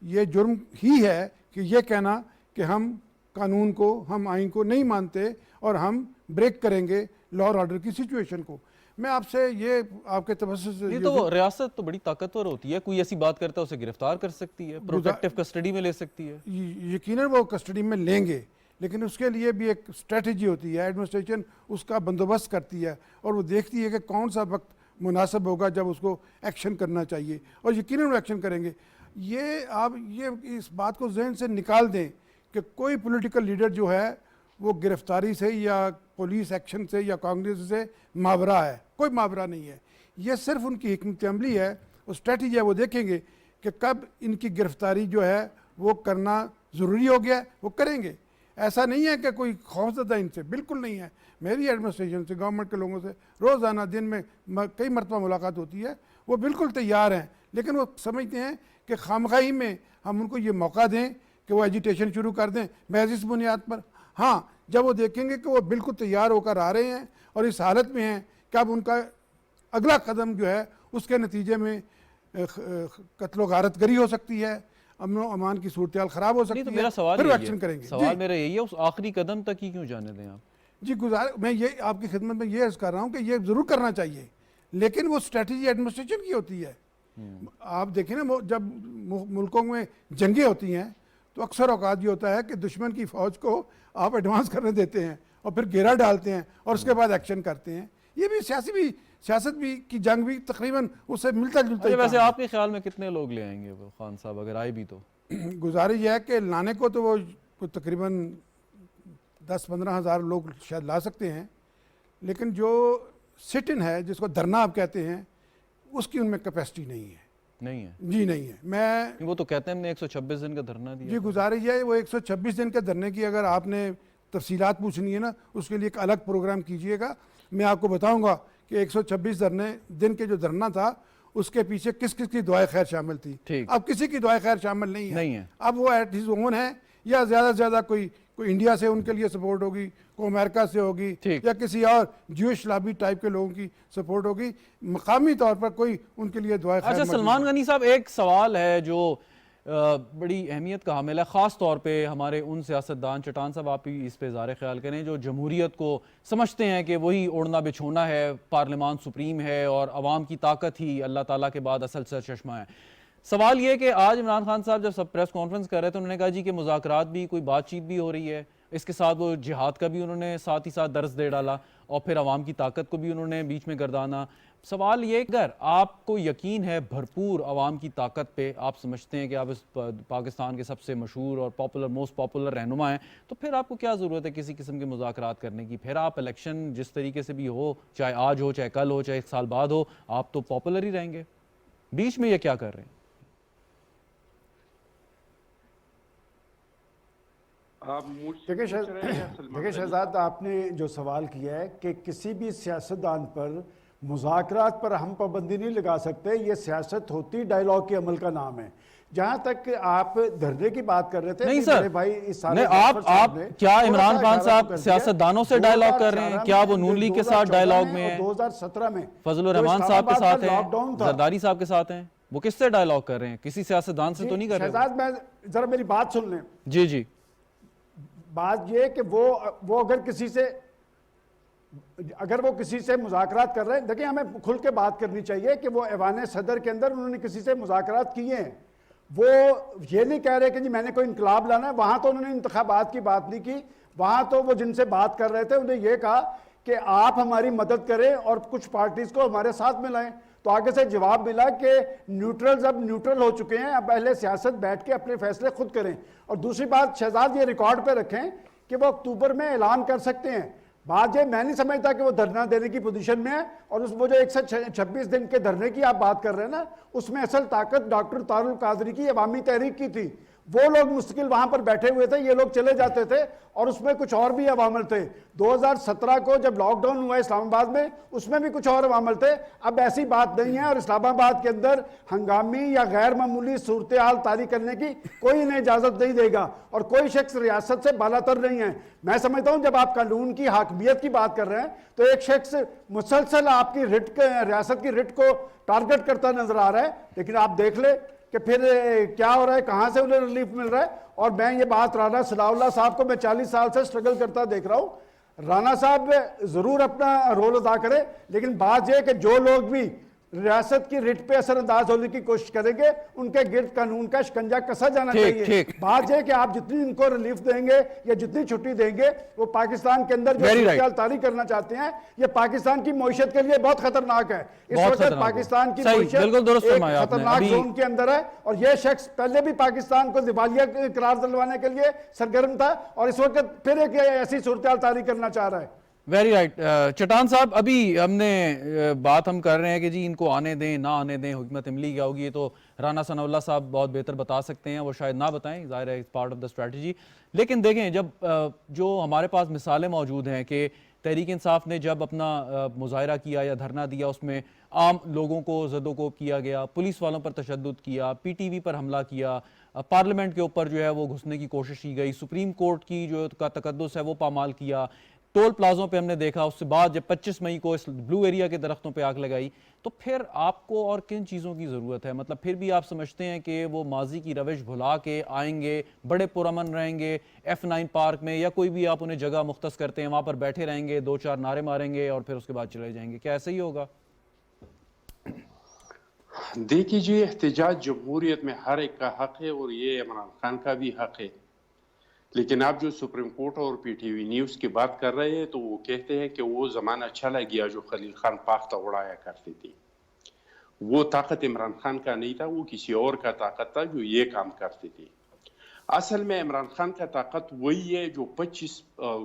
Speaker 4: یہ جرم ہی ہے کہ یہ کہنا کہ ہم قانون کو، ہم آئین کو نہیں مانتے اور ہم بریک کریں گے لا اور آرڈر کی سچویشن کو. میں آپ سے یہ آپ کے تبصرے سے
Speaker 1: یہ تو ریاست تو بڑی طاقتور ہوتی ہے، کوئی ایسی بات کرتا ہے اسے گرفتار کر سکتی ہے، پروٹیکٹیو کسٹڈی میں لے سکتی ہے.
Speaker 4: یقیناً وہ کسٹڈی میں لیں گے، لیکن اس کے لیے بھی ایک اسٹریٹجی ہوتی ہے. ایڈمنسٹریشن اس کا بندوبست کرتی ہے اور وہ دیکھتی ہے کہ کون سا وقت مناسب ہوگا جب اس کو ایکشن کرنا چاہیے، اور یقیناً وہ ایکشن کریں گے. یہ آپ اس بات کو ذہن سے نکال دیں کہ کوئی پولیٹیکل لیڈر جو ہے وہ گرفتاری سے یا پولیس ایکشن سے یا کانگریس سے ماورا ہے. کوئی ماورا نہیں ہے. یہ صرف ان کی حکمت عملی ہے، وہ اسٹریٹجی ہے. وہ دیکھیں گے کہ کب ان کی گرفتاری جو ہے وہ کرنا ضروری ہو گیا، وہ کریں گے. ایسا نہیں ہے کہ کوئی خوفزدہ ان سے، بالکل نہیں ہے. میری ایڈمنسٹریشن سے، گورنمنٹ کے لوگوں سے روزانہ دن میں کئی مرتبہ ملاقات ہوتی ہے. وہ بالکل تیار ہیں، لیکن وہ سمجھتے ہیں کہ خامخواہی میں ہم ان کو یہ موقع دیں کہ وہ ایجیٹیشن شروع کر دیں محض اس بنیاد پر. ہاں، جب وہ دیکھیں گے کہ وہ بالکل تیار ہو کر آ رہے ہیں اور اس حالت میں ہیں کہ اب ان کا اگلا قدم جو ہے اس کے نتیجے میں قتل و غارت گری ہو سکتی ہے، امن و امان کی صورتحال خراب ہو سکتی ہے،
Speaker 1: میرا سوال
Speaker 4: پھر ایکشن کریں گے.
Speaker 1: سوال میرا یہی ہے، اس آخری قدم تک ہی کیوں جانے دیں آپ؟
Speaker 4: جی میں یہ آپ کی خدمت میں یہ عرض کر رہا ہوں کہ یہ ضرور کرنا چاہیے، لیکن وہ اسٹریٹجی ایڈمنسٹریشن کی ہوتی ہے. آپ دیکھیں نا، جب ملکوں میں جنگیں ہوتی ہیں تو اکثر اوقات یہ ہوتا ہے کہ دشمن کی فوج کو آپ ایڈوانس کرنے دیتے ہیں اور پھر گھیرا ڈالتے ہیں اور اس کے بعد ایکشن کرتے ہیں. یہ بھی سیاست بھی کی جنگ بھی تقریباً اس سے ملتا جلتا.
Speaker 1: ویسے آپ کے خیال میں کتنے لوگ لے آئیں گے وہ خان صاحب، اگر آئے بھی تو؟
Speaker 4: گزارش یہ ہے کہ لانے کو تو وہ تقریباً 10-15 ہزار لوگ شاید لا سکتے ہیں، لیکن جو سٹ ان ہے، جس کو دھرنا آپ کہتے ہیں، اس کی ان میں کیپیسٹی نہیں ہے.
Speaker 1: نہیں ہے؟
Speaker 4: جی نہیں ہے.
Speaker 1: وہ تو کہتے ہیں ہم نے 126 دن کا دھرنا دیا.
Speaker 4: جی گزارش یہ ہے، وہ 126 دن کے دھرنے کی اگر آپ نے تفصیلات پوچھنی ہے نا، اس کے لیے ایک الگ پروگرام کیجئے گا. میں آپ کو بتاؤں گا کہ 126 دن کے جو دھرنا تھا اس کے پیچھے کس کس کی دعائے خیر شامل تھی. اب کسی کی دعائے خیر شامل نہیں ہے. اب وہ ایٹ ہز اون ہے، یا زیادہ سے زیادہ کوئی انڈیا سے ان کے لیے سپورٹ ہوگی، کوئی امریکہ سے ہوگی، یا کسی اور جوش لابی ٹائپ کے لوگوں کی سپورٹ ہوگی. مقامی طور پر کوئی ان کے لیے دعائے خیر.
Speaker 1: اچھا سلمان غنی صاحب، ایک سوال ہے جو بڑی اہمیت کا حامل ہے، خاص طور پہ ہمارے ان سیاستدان، چٹان صاحب آپ بھی اس پہ اظہار خیال کریں، جو جمہوریت کو سمجھتے ہیں کہ وہی اوڑھنا بچھونا ہے، پارلیمان سپریم ہے اور عوام کی طاقت ہی اللہ تعالیٰ کے بعد اصل سرچشمہ ہے. سوال یہ کہ آج عمران خان صاحب جب پریس کانفرنس کر رہے تھے، انہوں نے کہا جی کہ مذاکرات بھی، کوئی بات چیت بھی ہو رہی ہے، اس کے ساتھ وہ جہاد کا بھی انہوں نے ساتھ ہی ساتھ درس دے ڈالا اور پھر عوام کی طاقت کو بھی انہوں نے بیچ میں گردانا. سوال یہ اگر آپ کو یقین ہے بھرپور عوام کی طاقت پہ, آپ سمجھتے ہیں کہ آپ اس پاکستان کے سب سے مشہور اور پاپولر موسٹ پاپولر رہنما ہیں, تو پھر آپ کو کیا ضرورت ہے کسی قسم کے مذاکرات کرنے کی؟ پھر آپ الیکشن جس طریقے سے بھی ہو, چاہے آج ہو چاہے کل ہو چاہے 1 سال بعد ہو, آپ تو پاپولر ہی رہیں گے. بیچ میں یہ کیا کر رہے ہیں؟
Speaker 5: دیکھیں شہزاد, آپ نے جو سوال کیا ہے کہ کسی بھی سیاستدان پر مذاکرات پر ہم پابندی نہیں لگا سکتے, یہ سیاست ہوتی ڈائیلاگ کے عمل کا نام ہے. جہاں تک آپ دھرنے کی بات کر رہے تھے,
Speaker 1: نہیں سر, آپ کیا عمران خان صاحب سیاستدانوں سے ڈائیلاگ کر رہے ہیں؟ کیا وہ نون لیگ کے ساتھ ڈائیلاگ میں ہیں؟
Speaker 5: 2017 میں
Speaker 1: فضل الرحمان صاحب کے ساتھ ہیں, زرداری صاحب کے ساتھ ہیں, وہ کس سے ڈائیلاگ کر رہے ہیں؟ کسی سیاستدان سے تو نہیں کر رہے؟
Speaker 5: شہزاد میں ذرا میری بات سن لیں.
Speaker 1: جی جی.
Speaker 5: بات یہ کہ وہ اگر وہ کسی سے مذاکرات کر رہے ہیں, دیکھیں ہمیں کھل کے بات کرنی چاہیے کہ وہ ایوان صدر کے اندر انہوں نے کسی سے مذاکرات کیے ہیں. وہ یہ نہیں کہہ رہے کہ جی میں نے کوئی انقلاب لانا ہے, وہاں تو انہوں نے انتخابات کی بات نہیں کی. وہاں تو وہ جن سے بات کر رہے تھے انہیں یہ کہا کہ آپ ہماری مدد کریں اور کچھ پارٹیز کو ہمارے ساتھ ملائیں. تو آگے سے جواب ملا کہ نیوٹرلز اب نیوٹرل ہو چکے ہیں, اب اہل سیاست بیٹھ کے اپنے فیصلے خود کریں. اور دوسری بات شہزاد, یہ ریکارڈ پہ رکھیں کہ وہ اکتوبر میں اعلان کر سکتے ہیں. بات یہ میں نہیں سمجھتا کہ وہ دھرنا دینے کی پوزیشن میں ہے, اور وہ جو 126 دن کے دھرنے کی آپ بات کر رہے ہیں نا, اس میں اصل طاقت ڈاکٹر طاہر القادری کی عوامی تحریک کی تھی. وہ لوگ مستقل وہاں پر بیٹھے ہوئے تھے, یہ لوگ چلے جاتے تھے, اور اس میں کچھ اور بھی عوامل تھے. 2017 کو جب لاک ڈاؤن ہوا اسلام آباد میں, اس میں بھی کچھ اور عوامل تھے. اب ایسی بات نہیں ہے, اور اسلام آباد کے اندر ہنگامی یا غیر معمولی صورتحال طاری کرنے کی کوئی انہیں اجازت نہیں دے گا, اور کوئی شخص ریاست سے بالاتر نہیں ہے. میں سمجھتا ہوں جب آپ قانون کی حاکمیت کی بات کر رہے ہیں تو ایک شخص مسلسل آپ کی ریاست کی رٹ کو ٹارگٹ کرتا نظر آ رہا ہے, لیکن آپ دیکھ لیں کہ پھر کیا ہو رہا ہے, کہاں سے انہیں ریلیف مل رہا ہے. اور میں یہ بات رانا ثناء اللہ صاحب کو میں 40 سال سے سٹرگل کرتا دیکھ رہا ہوں. رانا صاحب ضرور اپنا رول ادا کرے, لیکن بات یہ کہ جو لوگ بھی ریاست کی رٹ پہ اثر انداز ہونے کی کوشش کریں گے, ان کے گرد قانون کا شکنجہ کسا جانا چاہیے. بات یہ کہ آپ جتنی ان کو ریلیف دیں گے یا جتنی چھٹی دیں گے, وہ پاکستان کے اندر جو صورتحال طاری کرنا چاہتے ہیں, یہ پاکستان کی معیشت کے لیے بہت خطرناک ہے. اس وقت پاکستان کی معیشت ایک خطرناک زون کے اندر ہے, اور یہ شخص پہلے بھی پاکستان کو دیوالیہ قرار دلوانے کے لیے سرگرم تھا, اور اس وقت پھر ایک ایسی صورتحال طاری کرنا چاہ رہا ہے.
Speaker 1: Very right. چٹان صاحب, ابھی ہم نے بات کر رہے ہیں کہ جی ان کو آنے دیں نہ آنے دیں, حکمت عملی کیا ہوگی, یہ تو رانا ثناء اللہ صاحب بہت بہتر بتا سکتے ہیں, وہ شاید نہ بتائیں, ظاہر ہے پارٹ آف دا اسٹریٹجی. لیکن دیکھیں جب جو ہمارے پاس مثالیں موجود ہیں کہ تحریک انصاف نے جب اپنا مظاہرہ کیا یا دھرنا دیا, اس میں عام لوگوں کو زد و کوب کیا گیا, پولیس والوں پر تشدد کیا, پی ٹی وی پر حملہ کیا, پارلیمنٹ کے اوپر جو ہے وہ گھسنے کی کوشش کی گئی, سپریم کورٹ کی جو کا تقدس ہے وہ پامال کیا, ٹول پلازوں پہ ہم نے دیکھا. اس سے بعد جب 25 مئی کو اس بلو ایریا کے درختوں پہ آگ لگائی, تو پھر آپ کو اور کن چیزوں کی ضرورت ہے؟ مطلب پھر بھی آپ سمجھتے ہیں کہ وہ ماضی کی روش بھلا کے آئیں گے, بڑے پرامن رہیں گے F9 پارک میں, یا کوئی بھی آپ انہیں جگہ مختص کرتے ہیں وہاں پر بیٹھے رہیں گے, 2-4 نعرے ماریں گے اور پھر اس کے بعد چلے جائیں گے؟ کیا ایسا ہی ہوگا؟
Speaker 2: دیکھیے جی, احتجاج جمہوریت میں ہر ایک کا حق ہے, اور یہ عمران خان کا بھی حق ہے. لیکن آپ جو سپریم کورٹ اور پی ٹی وی نیوز کی بات کر رہے ہیں, تو وہ کہتے ہیں کہ وہ زمانہ چلا گیا جو خلیل خان پاختہ اڑایا کرتی تھی. وہ طاقت عمران خان کا نہیں تھا, وہ کسی اور کا طاقت تھا جو یہ کام کرتی تھی. اصل میں عمران خان کا طاقت وہی ہے جو 25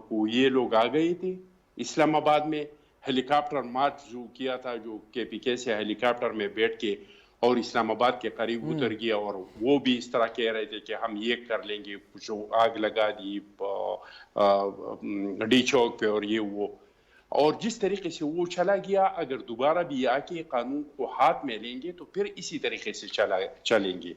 Speaker 2: کو یہ لوگ آ گئے تھے اسلام آباد میں, ہیلی کاپٹر مارچ جو کیا تھا, جو کے پی کے سے ہیلی کاپٹر میں بیٹھ کے اور اسلام آباد کے قریب اتر گیا, اور وہ بھی اس طرح کہہ رہے تھے کہ ہم یہ کر لیں گے, جو آگ لگا دی ڈی چوک پہ اور یہ وہ. اور جس طریقے سے وہ چلا گیا, اگر دوبارہ بھی آ کے قانون کو ہاتھ میں لیں گے تو پھر اسی طریقے سے چلیں گے,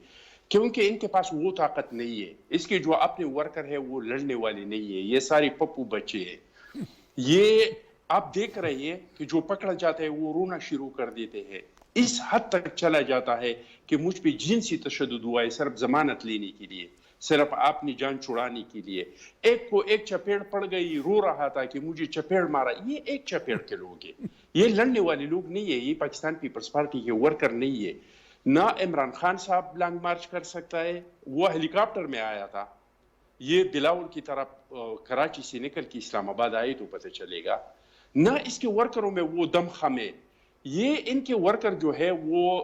Speaker 2: کیونکہ ان کے پاس وہ طاقت نہیں ہے. اس کے جو اپنے ورکر ہے وہ لڑنے والے نہیں ہے, یہ سارے پپو بچے ہیں. یہ آپ دیکھ رہے ہیں کہ جو پکڑا جاتا ہے وہ رونا شروع کر دیتے ہیں. اس حد تک چلا جاتا ہے کہ مجھ پہ جنسی تشدد ہوا ہے صرف ضمانت لینے کے لیے, صرف اپنی جان چھڑانے کے لیے. ایک کو ایک چپیڑ پڑ گئی, رو رہا تھا کہ مجھے چپیڑ مارا. یہ ایک چپیڑ کے لوگ ہیں, یہ لڑنے والے لوگ نہیں ہے, یہ پاکستان پیپلز پارٹی کے ورکر نہیں ہے. نہ عمران خان صاحب لانگ مارچ کر سکتا ہے, وہ ہیلی کاپٹر میں آیا تھا, یہ بلاول کی طرف کراچی سے نکل کے اسلام آباد آئے تو پتہ چلے گا. نہ اس کے ورکروں میں وہ دم خم ہے. یہ ان کے ورکر جو ہے وہ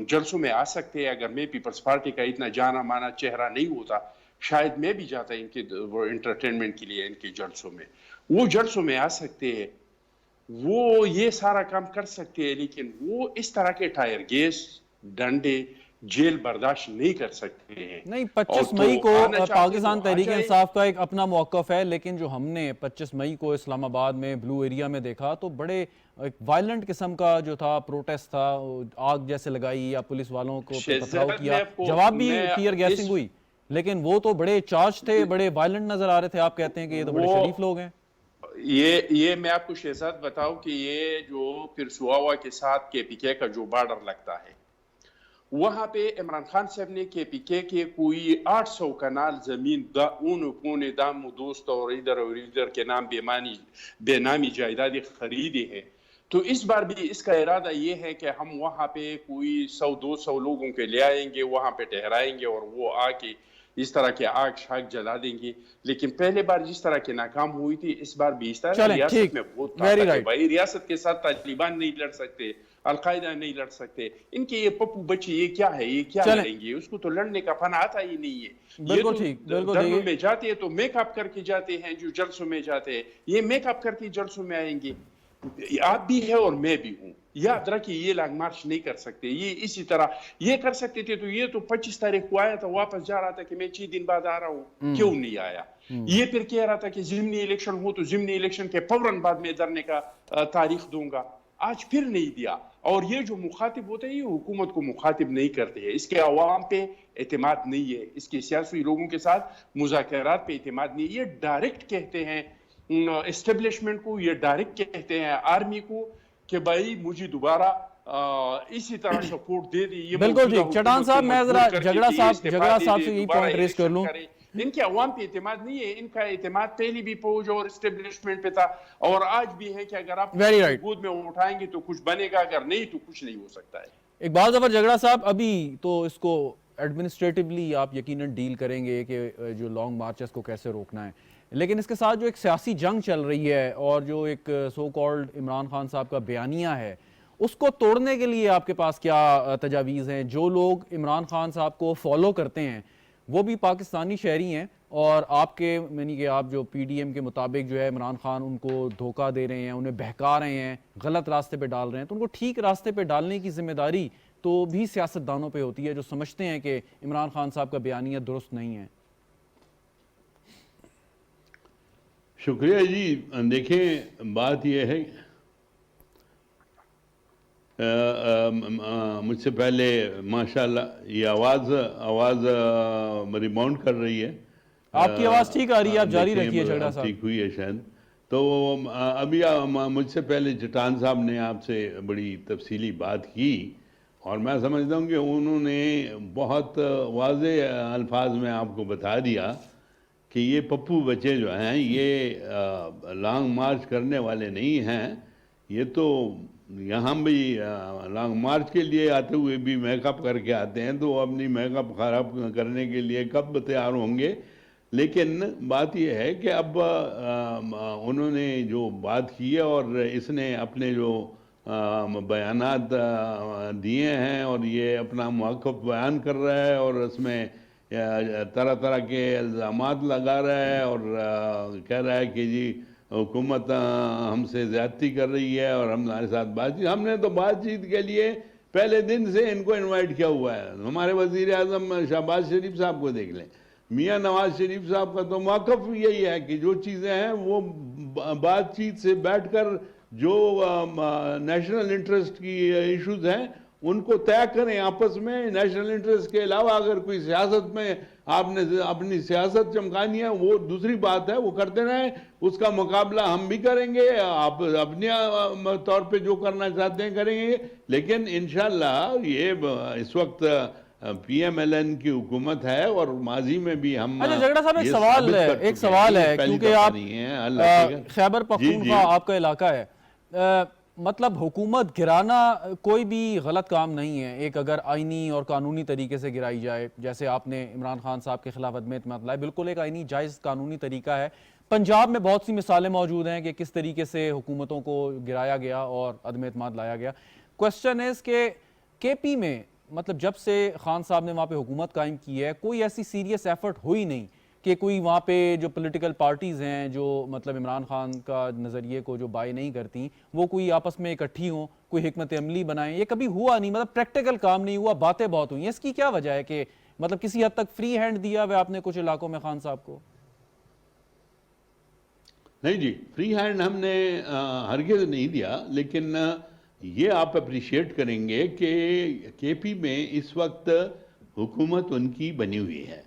Speaker 2: جلسوں میں آ سکتے ہیں. اگر میں پیپلز پارٹی کا اتنا جانا مانا چہرہ نہیں ہوتا شاید میں بھی جاتا ان کے انٹرٹینمنٹ کے لیے ان کے جلسوں میں. وہ جلسوں میں آ سکتے ہیں, وہ یہ سارا کام کر سکتے ہیں, لیکن وہ اس طرح کے ٹائر گیس ڈنڈے جیل برداشت نہیں کر سکتے ہیں.
Speaker 1: نہیں 25 مئی کو پاکستان تحریک انصاف کا ایک اپنا موقف ہے, لیکن جو ہم نے 25 مئی کو اسلام آباد میں بلو ایریا میں دیکھا تو بڑے ایک وائلنٹ قسم کا جو تھا پروٹیسٹ تھا, آگ جیسے لگائی یا پولیس والوں کو پتھراؤ کیا, جواب بھی ٹیئر گیسنگ ہوئی, لیکن وہ تو بڑے چارج تھے, بڑے وائلنٹ نظر آ رہے تھے. آپ کہتے ہیں کہ یہ تو بڑے شریف لوگ ہیں.
Speaker 2: یہ میں آپ کو شہزاد بتاؤں کہ یہ جو پھر سواوا کے ساتھ کے پی کے کا جو بارڈر لگتا ہے وہاں پہ عمران خان صاحب نے کے پی کے کوئی 800 کنال زمین اون پونے دام و دوست اور ادھر کے نام بے نامی جائیدادیں خریدے ہیں. تو اس بار بھی اس کا ارادہ یہ ہے کہ ہم وہاں پہ کوئی 100-200 لوگوں کے لے آئیں گے, وہاں پہ ٹھہرائیں گے اور وہ آ کے اس طرح کے آگ شاگ جلا دیں گے. لیکن پہلے بار جس طرح کے ناکام ہوئی تھی اس بار بھی اس طرح ریاست میں بہت طاقت ہے بھائی. ریاست کے ساتھ طالبان نہیں لڑ سکتے, القاعدہ نہیں لڑ سکتے. ان کے یہ پپو بچے یہ کیا ہے, یہ کیا لڑیں گے؟ اس کو تو لڑنے کا فن آتا ہی نہیں ہے. یہ تو دھرنوں میں جاتے ہیں تو میک اپ کر کے جاتے ہیں, جو جلسوں میں جاتے ہیں یہ میک اپ کر کے جلسوں میں آئیں گے. آپ بھی ہے اور میں بھی ہوں. یاد رکھیے یہ لانگ مارچ نہیں کر سکتے. یہ اسی طرح یہ کر سکتے تھے تو یہ تو 25 تاریخ کو آیا تھا, واپس جا رہا تھا کہ میں 6 دن بعد آ رہا ہوں, کیوں نہیں آیا؟ یہ پھر کہہ رہا تھا کہ ضمنی الیکشن ہو تو ضمنی الیکشن کے فوراً بعد میں دھرنے کا تاریخ دوں گا. آج پھر نہیں دیا. اور یہ جو مخاطب ہوتے ہیں یہ حکومت کو مخاطب نہیں کرتے ہیں, اس کے عوام پہ اعتماد نہیں ہے, اس کے سیاسی لوگوں کے ساتھ مذاکرات پہ اعتماد نہیں. یہ ڈائریکٹ کہتے ہیں اسٹیبلشمنٹ کو, یہ ڈائریکٹ کہتے ہیں آرمی کو کہ بھائی مجھے دوبارہ اسی طرح سپورٹ دے دی.
Speaker 1: بالکل ٹھیک. چٹان صاحب میں ذرا جھگڑا صاحب سے یہ پوائنٹ ریز کر لوں.
Speaker 2: ان کے عوام پہ اعتماد نہیں ہے. ان کا اعتماد پہلی بھی فوج اور اسٹیبلشمنٹ پہ تھا اور آج بھی ہے کہ اگر آپ گود میں اٹھائیں گے تو کچھ بنے گا, اگر نہیں تو کچھ نہیں ہو سکتا ہے.
Speaker 1: اقبال ظفر جھگڑا صاحب, ابھی تو اس کو ایڈمنسٹریٹولی آپ یقیناً ڈیل کریں گے کہ جو لانگ مارچز کو کیسے روکنا ہے, لیکن اس کے ساتھ جو ایک سیاسی جنگ چل رہی ہے اور جو ایک سو کالڈ عمران خان صاحب کا بیانیہ ہے اس کو توڑنے کے لیے آپ کے پاس کیا تجاویز ہیں؟ جو لوگ عمران خان صاحب کو فالو کرتے ہیں وہ بھی پاکستانی شہری ہیں اور آپ کے یعنی کہ آپ جو پی ڈی ایم کے مطابق جو ہے عمران خان ان کو دھوکہ دے رہے ہیں, انہیں بہکا رہے ہیں, غلط راستے پہ ڈال رہے ہیں, تو ان کو ٹھیک راستے پہ ڈالنے کی ذمہ داری تو بھی سیاستدانوں پہ ہوتی ہے جو سمجھتے ہیں کہ عمران خان صاحب کا بیانیہ درست نہیں ہے.
Speaker 6: شکریہ جی. دیکھیں بات یہ ہے مجھ سے پہلے ماشاءاللہ یہ آواز ریباؤنڈ کر رہی ہے.
Speaker 1: آپ کی آواز ٹھیک آ رہی ہے, آپ جاری رکھیے جھگڑا صاحب.
Speaker 6: ٹھیک ہوئی ہے شاید. تو ابھی مجھ سے پہلے چٹان صاحب نے آپ سے بڑی تفصیلی بات کی اور میں سمجھتا ہوں کہ انہوں نے بہت واضح الفاظ میں آپ کو بتا دیا کہ یہ پپو بچے جو ہیں یہ لانگ مارچ کرنے والے نہیں ہیں. یہ تو یہاں بھی لانگ مارچ کے لیے آتے ہوئے بھی میک اپ کر کے آتے ہیں, تو اپنی میک اپ خراب کرنے کے لیے کب تیار ہوں گے. لیکن بات یہ ہے کہ اب انہوں نے جو بات کی ہے اور اس نے اپنے جو بیانات دیے ہیں اور یہ اپنا موقف بیان کر رہا ہے اور اس میں طرح طرح کے الزامات لگا رہا ہے اور کہہ رہا ہے کہ جی حکومت ہم سے زیادتی کر رہی ہے اور ہمارے ساتھ بات چیت. ہم نے تو بات چیت کے لیے پہلے دن سے ان کو انوائٹ کیا ہوا ہے. ہمارے وزیر اعظم شہباز شریف صاحب کو دیکھ لیں, میاں نواز شریف صاحب کا تو موقف یہی ہے کہ جو چیزیں ہیں وہ بات چیت سے بیٹھ کر جو نیشنل انٹرسٹ کی ایشوز ہیں ان کو طے کریں آپس میں. نیشنل انٹرسٹ کے علاوہ اگر کوئی سیاست میں آپ نے اپنی سیاست چمکانی ہے وہ دوسری بات ہے, وہ کرتے رہیں, اس کا مقابلہ ہم بھی کریں گے, آپ اپنے طور پہ جو کرنا چاہتے ہیں کریں گے. لیکن انشاءاللہ یہ اس وقت پی ایم ایل این کی حکومت ہے اور ماضی میں بھی ہم
Speaker 1: جھگڑا صاحب ایک سوال ہے کیونکہ آپ خیبر پختونخوا آپ کا علاقہ ہے, مطلب حکومت گرانا کوئی بھی غلط کام نہیں ہے، ایک اگر آئینی اور قانونی طریقے سے گرائی جائے، جیسے آپ نے عمران خان صاحب کے خلاف عدم اعتماد لائے، بالکل ایک آئینی جائز قانونی طریقہ ہے۔ پنجاب میں بہت سی مثالیں موجود ہیں کہ کس طریقے سے حکومتوں کو گرایا گیا اور عدم اعتماد لایا گیا۔ کوسچن ہے کہ کے پی میں مطلب جب سے خان صاحب نے وہاں پہ حکومت قائم کی ہے، کوئی ایسی سیریس ایفرٹ ہوئی نہیں کہ کوئی وہاں پہ جو پولیٹیکل پارٹیز ہیں جو مطلب عمران خان کا نظریے کو جو بائی نہیں کرتی، وہ کوئی آپس میں اکٹھی ہوں، کوئی حکمت عملی بنائیں، یہ کبھی ہوا نہیں، مطلب پریکٹیکل کام نہیں ہوا، باتیں بہت ہوئی ہیں۔ اس کی کیا وجہ ہے کہ مطلب کسی حد تک فری ہینڈ دیا ہوا آپ نے کچھ علاقوں میں خان صاحب کو؟
Speaker 6: نہیں جی، فری ہینڈ ہم نے ہرگز نہیں دیا، لیکن یہ آپ اپریشیٹ کریں گے کہ کے پی میں اس وقت حکومت ان کی بنی ہوئی ہے،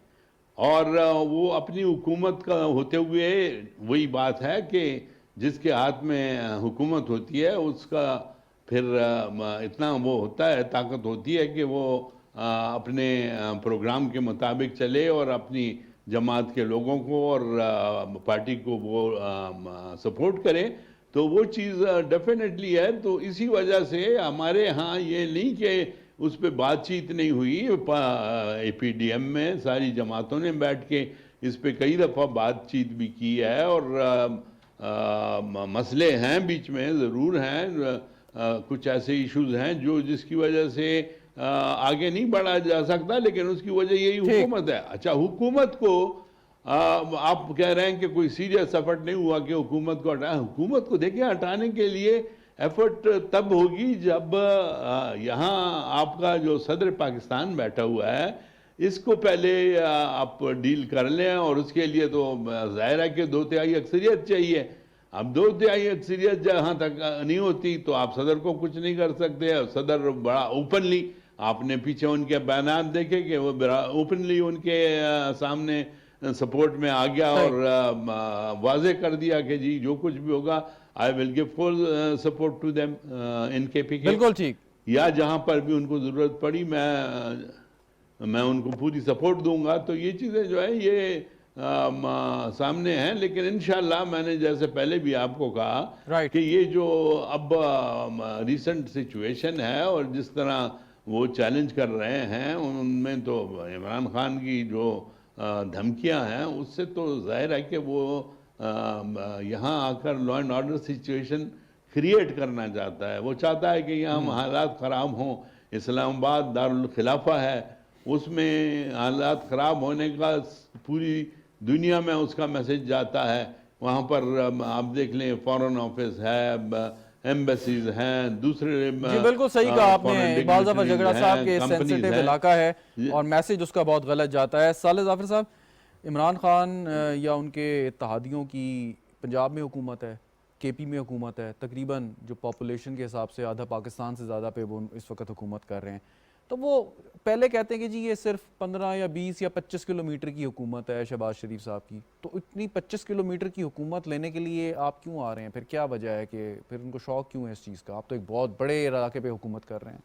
Speaker 6: اور وہ اپنی حکومت کا ہوتے ہوئے وہی بات ہے کہ جس کے ہاتھ میں حکومت ہوتی ہے اس کا پھر اتنا وہ ہوتا ہے، طاقت ہوتی ہے کہ وہ اپنے پروگرام کے مطابق چلے اور اپنی جماعت کے لوگوں کو اور پارٹی کو وہ سپورٹ کرے، تو وہ چیز ڈیفینیٹلی ہے۔ تو اسی وجہ سے ہمارے ہاں یہ نہیں کہ اس پہ بات چیت نہیں ہوئی، اے پی ڈی ایم میں ساری جماعتوں نے بیٹھ کے اس پہ کئی دفعہ بات چیت بھی کی ہے، اور مسئلے ہیں بیچ میں ضرور ہیں، کچھ ایسے ایشوز ہیں جو جس کی وجہ سے آگے نہیں بڑھا جا سکتا، لیکن اس کی وجہ یہی حکومت ہے۔ اچھا، حکومت کو آپ کہہ رہے ہیں کہ کوئی سیریس ایفرٹ نہیں ہوا کہ حکومت کو ہٹائیں۔ حکومت کو دیکھیں، ہٹانے کے لیے ایفرٹ تب ہوگی جب یہاں آپ کا جو صدر پاکستان بیٹھا ہوا ہے اس کو پہلے آپ ڈیل کر لیں، اور اس کے لیے تو ظاہر ہے کہ 2/3 اکثریت چاہیے۔ اب 2/3 اکثریت جہاں تک نہیں ہوتی تو آپ صدر کو کچھ نہیں کر سکتے۔ صدر بڑا اوپنلی، آپ نے پیچھے ان کے بیانات دیکھے کہ وہ اوپنلی ان کے سامنے سپورٹ میں آ گیا اور واضح کر دیا کہ جی جو کچھ بھی ہوگا I will give full support to them in KPK۔
Speaker 1: بالکل ٹھیک۔ یا
Speaker 6: جہاں پر بھی ان کو ضرورت پڑی میں ان کو پوری سپورٹ دوں گا۔ تو یہ چیزیں جو ہے یہ سامنے ہیں، لیکن انشاءاللہ میں نے جیسے پہلے بھی آپ کو کہا کہ یہ جو اب ریسنٹ سچویشن ہے اور جس طرح وہ چیلنج کر رہے ہیں، ان میں تو عمران خان کی جو دھمکیاں ہیں اس سے تو ظاہر ہے کہ وہ یہاں آ کر law and order situation create کرنا چاہتا ہے۔ وہ چاہتا ہے کہ یہاں حالات خراب ہوں۔ اسلام آباد دارالخلافہ ہے، اس میں حالات خراب ہونے کا پوری دنیا میں اس کا میسج جاتا ہے۔ وہاں پر آپ دیکھ لیں، فارن آفس ہے، ایمبیسیز ہیں، دوسرے
Speaker 1: جی بالکل صحیح کہا آپ نے اقبال ظفر جھگڑا صاحب کے سینسیٹیو علاقہ ہے اور میسج اس کا بہت غلط جاتا ہے۔ صالح ظافر صاحب، عمران خان یا ان کے اتحادیوں کی پنجاب میں حکومت ہے، کے پی میں حکومت ہے، تقریباً جو پاپولیشن کے حساب سے آدھا پاکستان سے زیادہ پہ وہ اس وقت حکومت کر رہے ہیں، تو وہ پہلے کہتے ہیں کہ جی یہ صرف 15 یا 20 یا 25 کلومیٹر کی حکومت ہے شہباز شریف صاحب کی، تو اتنی 25 کلومیٹر کی حکومت لینے کے لیے آپ کیوں آ رہے ہیں؟ پھر کیا وجہ ہے کہ پھر ان کو شوق کیوں ہے اس چیز کا؟ آپ تو ایک بہت بڑے علاقے پہ حکومت کر رہے ہیں۔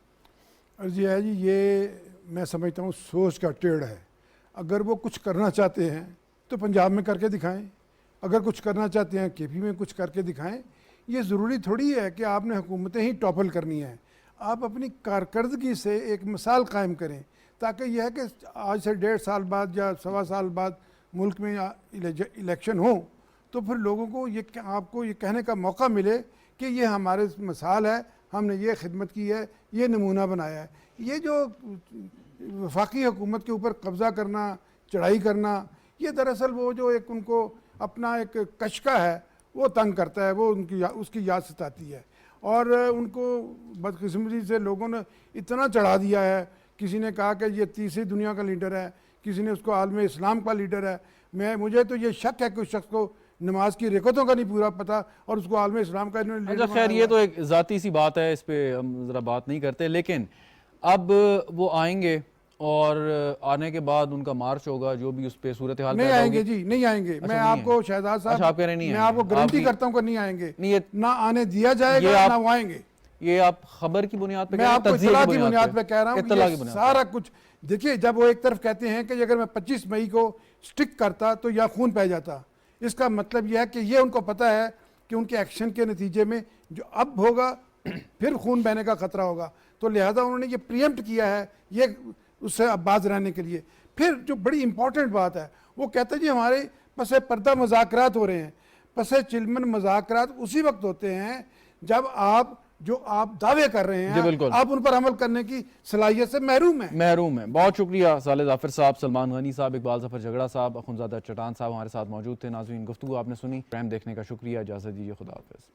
Speaker 4: عرض یہ ہے جی، یہ میں سمجھتا ہوں سوچ کا ٹیڑھ ہے۔ اگر وہ کچھ کرنا چاہتے ہیں تو پنجاب میں کر کے دکھائیں، اگر کچھ کرنا چاہتے ہیں کے پی میں کچھ کر کے دکھائیں۔ یہ ضروری تھوڑی ہے کہ آپ نے حکومتیں ہی ٹاپل کرنی ہیں، آپ اپنی کارکردگی سے ایک مثال قائم کریں، تاکہ یہ ہے کہ آج سے 1.5 سال بعد یا 1.25 سال بعد ملک میں الیکشن ہوں تو پھر لوگوں کو یہ آپ کو یہ کہنے کا موقع ملے کہ یہ ہمارے مثال ہے، ہم نے یہ خدمت کی ہے، یہ نمونہ بنایا ہے۔ یہ جو وفاقی حکومت کے اوپر قبضہ کرنا، چڑھائی کرنا، یہ دراصل وہ جو ایک ان کو اپنا ایک کشکا ہے وہ تنگ کرتا ہے، وہ اس کی یاد ستاتی ہے، اور ان کو بدقسمتی سے لوگوں نے اتنا چڑھا دیا ہے۔ کسی نے کہا کہ یہ تیسری دنیا کا لیڈر ہے، کسی نے اس کو عالم اسلام کا لیڈر ہے۔ مجھے تو یہ شک ہے کہ اس شخص کو نماز کی رکعتوں کا نہیں پورا پتہ اور اس کو عالم اسلام کا انہوں نے لیڈر
Speaker 1: اچھا خیر، یہ تو ایک ذاتی سی بات ہے، اس پہ ہم ذرا بات نہیں کرتے، لیکن اب وہ آئیں گے اور آنے کے بعد ان کا مارچ ہوگا، جو بھی اس پہ صورتحال
Speaker 4: نہیں آئیں گے جی، نہیں آئیں گے۔ میں آپ کو شہزاد صاحب میں آپ کو گارنٹی کرتا ہوں کہ نہیں آئیں گے، نہ آنے دیا جائے گا، نہ وہ آئیں گے۔
Speaker 1: یہ آپ خبر کی بنیاد پہ،
Speaker 4: میں آپ کو اطلاع کی بنیاد پہ کہہ رہا ہوں کہ سارا کچھ دیکھیے، جب وہ ایک طرف کہتے ہیں کہ اگر میں 25 مئی کو سٹک کرتا تو یا خون پہ جاتا، اس کا مطلب یہ ہے کہ یہ ان کو پتہ ہے کہ ان کے ایکشن کے نتیجے میں جو اب ہوگا پھر خون بہنے کا خطرہ ہوگا. تو لہذا انہوں نے یہ پریمپٹ کیا ہے یہ اس سے باز رہنے کے لیے. پھر جو بڑی امپورٹنٹ بات ہے وہ کہتے ہیں جی ہمارے پس پردہ مذاکرات ہو رہے ہیں. پس چلمن مذاکرات اسی وقت ہوتے ہیں جب آپ دعوے کر رہے ہیں آپ ان پر عمل کرنے کی صلاحیت سے محروم ہیں.
Speaker 1: بہت شکریہ صالح ظافر صاحب، سلمان غنی صاحب، اقبال ظفر جھگڑا صاحب، اخندزادہ چٹان صاحب ہمارے ساتھ موجود تھے. ناظرین گفتگو آپ نے سنی، پروگرام دیکھنے کا شکریہ، اجازت دیجیے، خدا حافظ.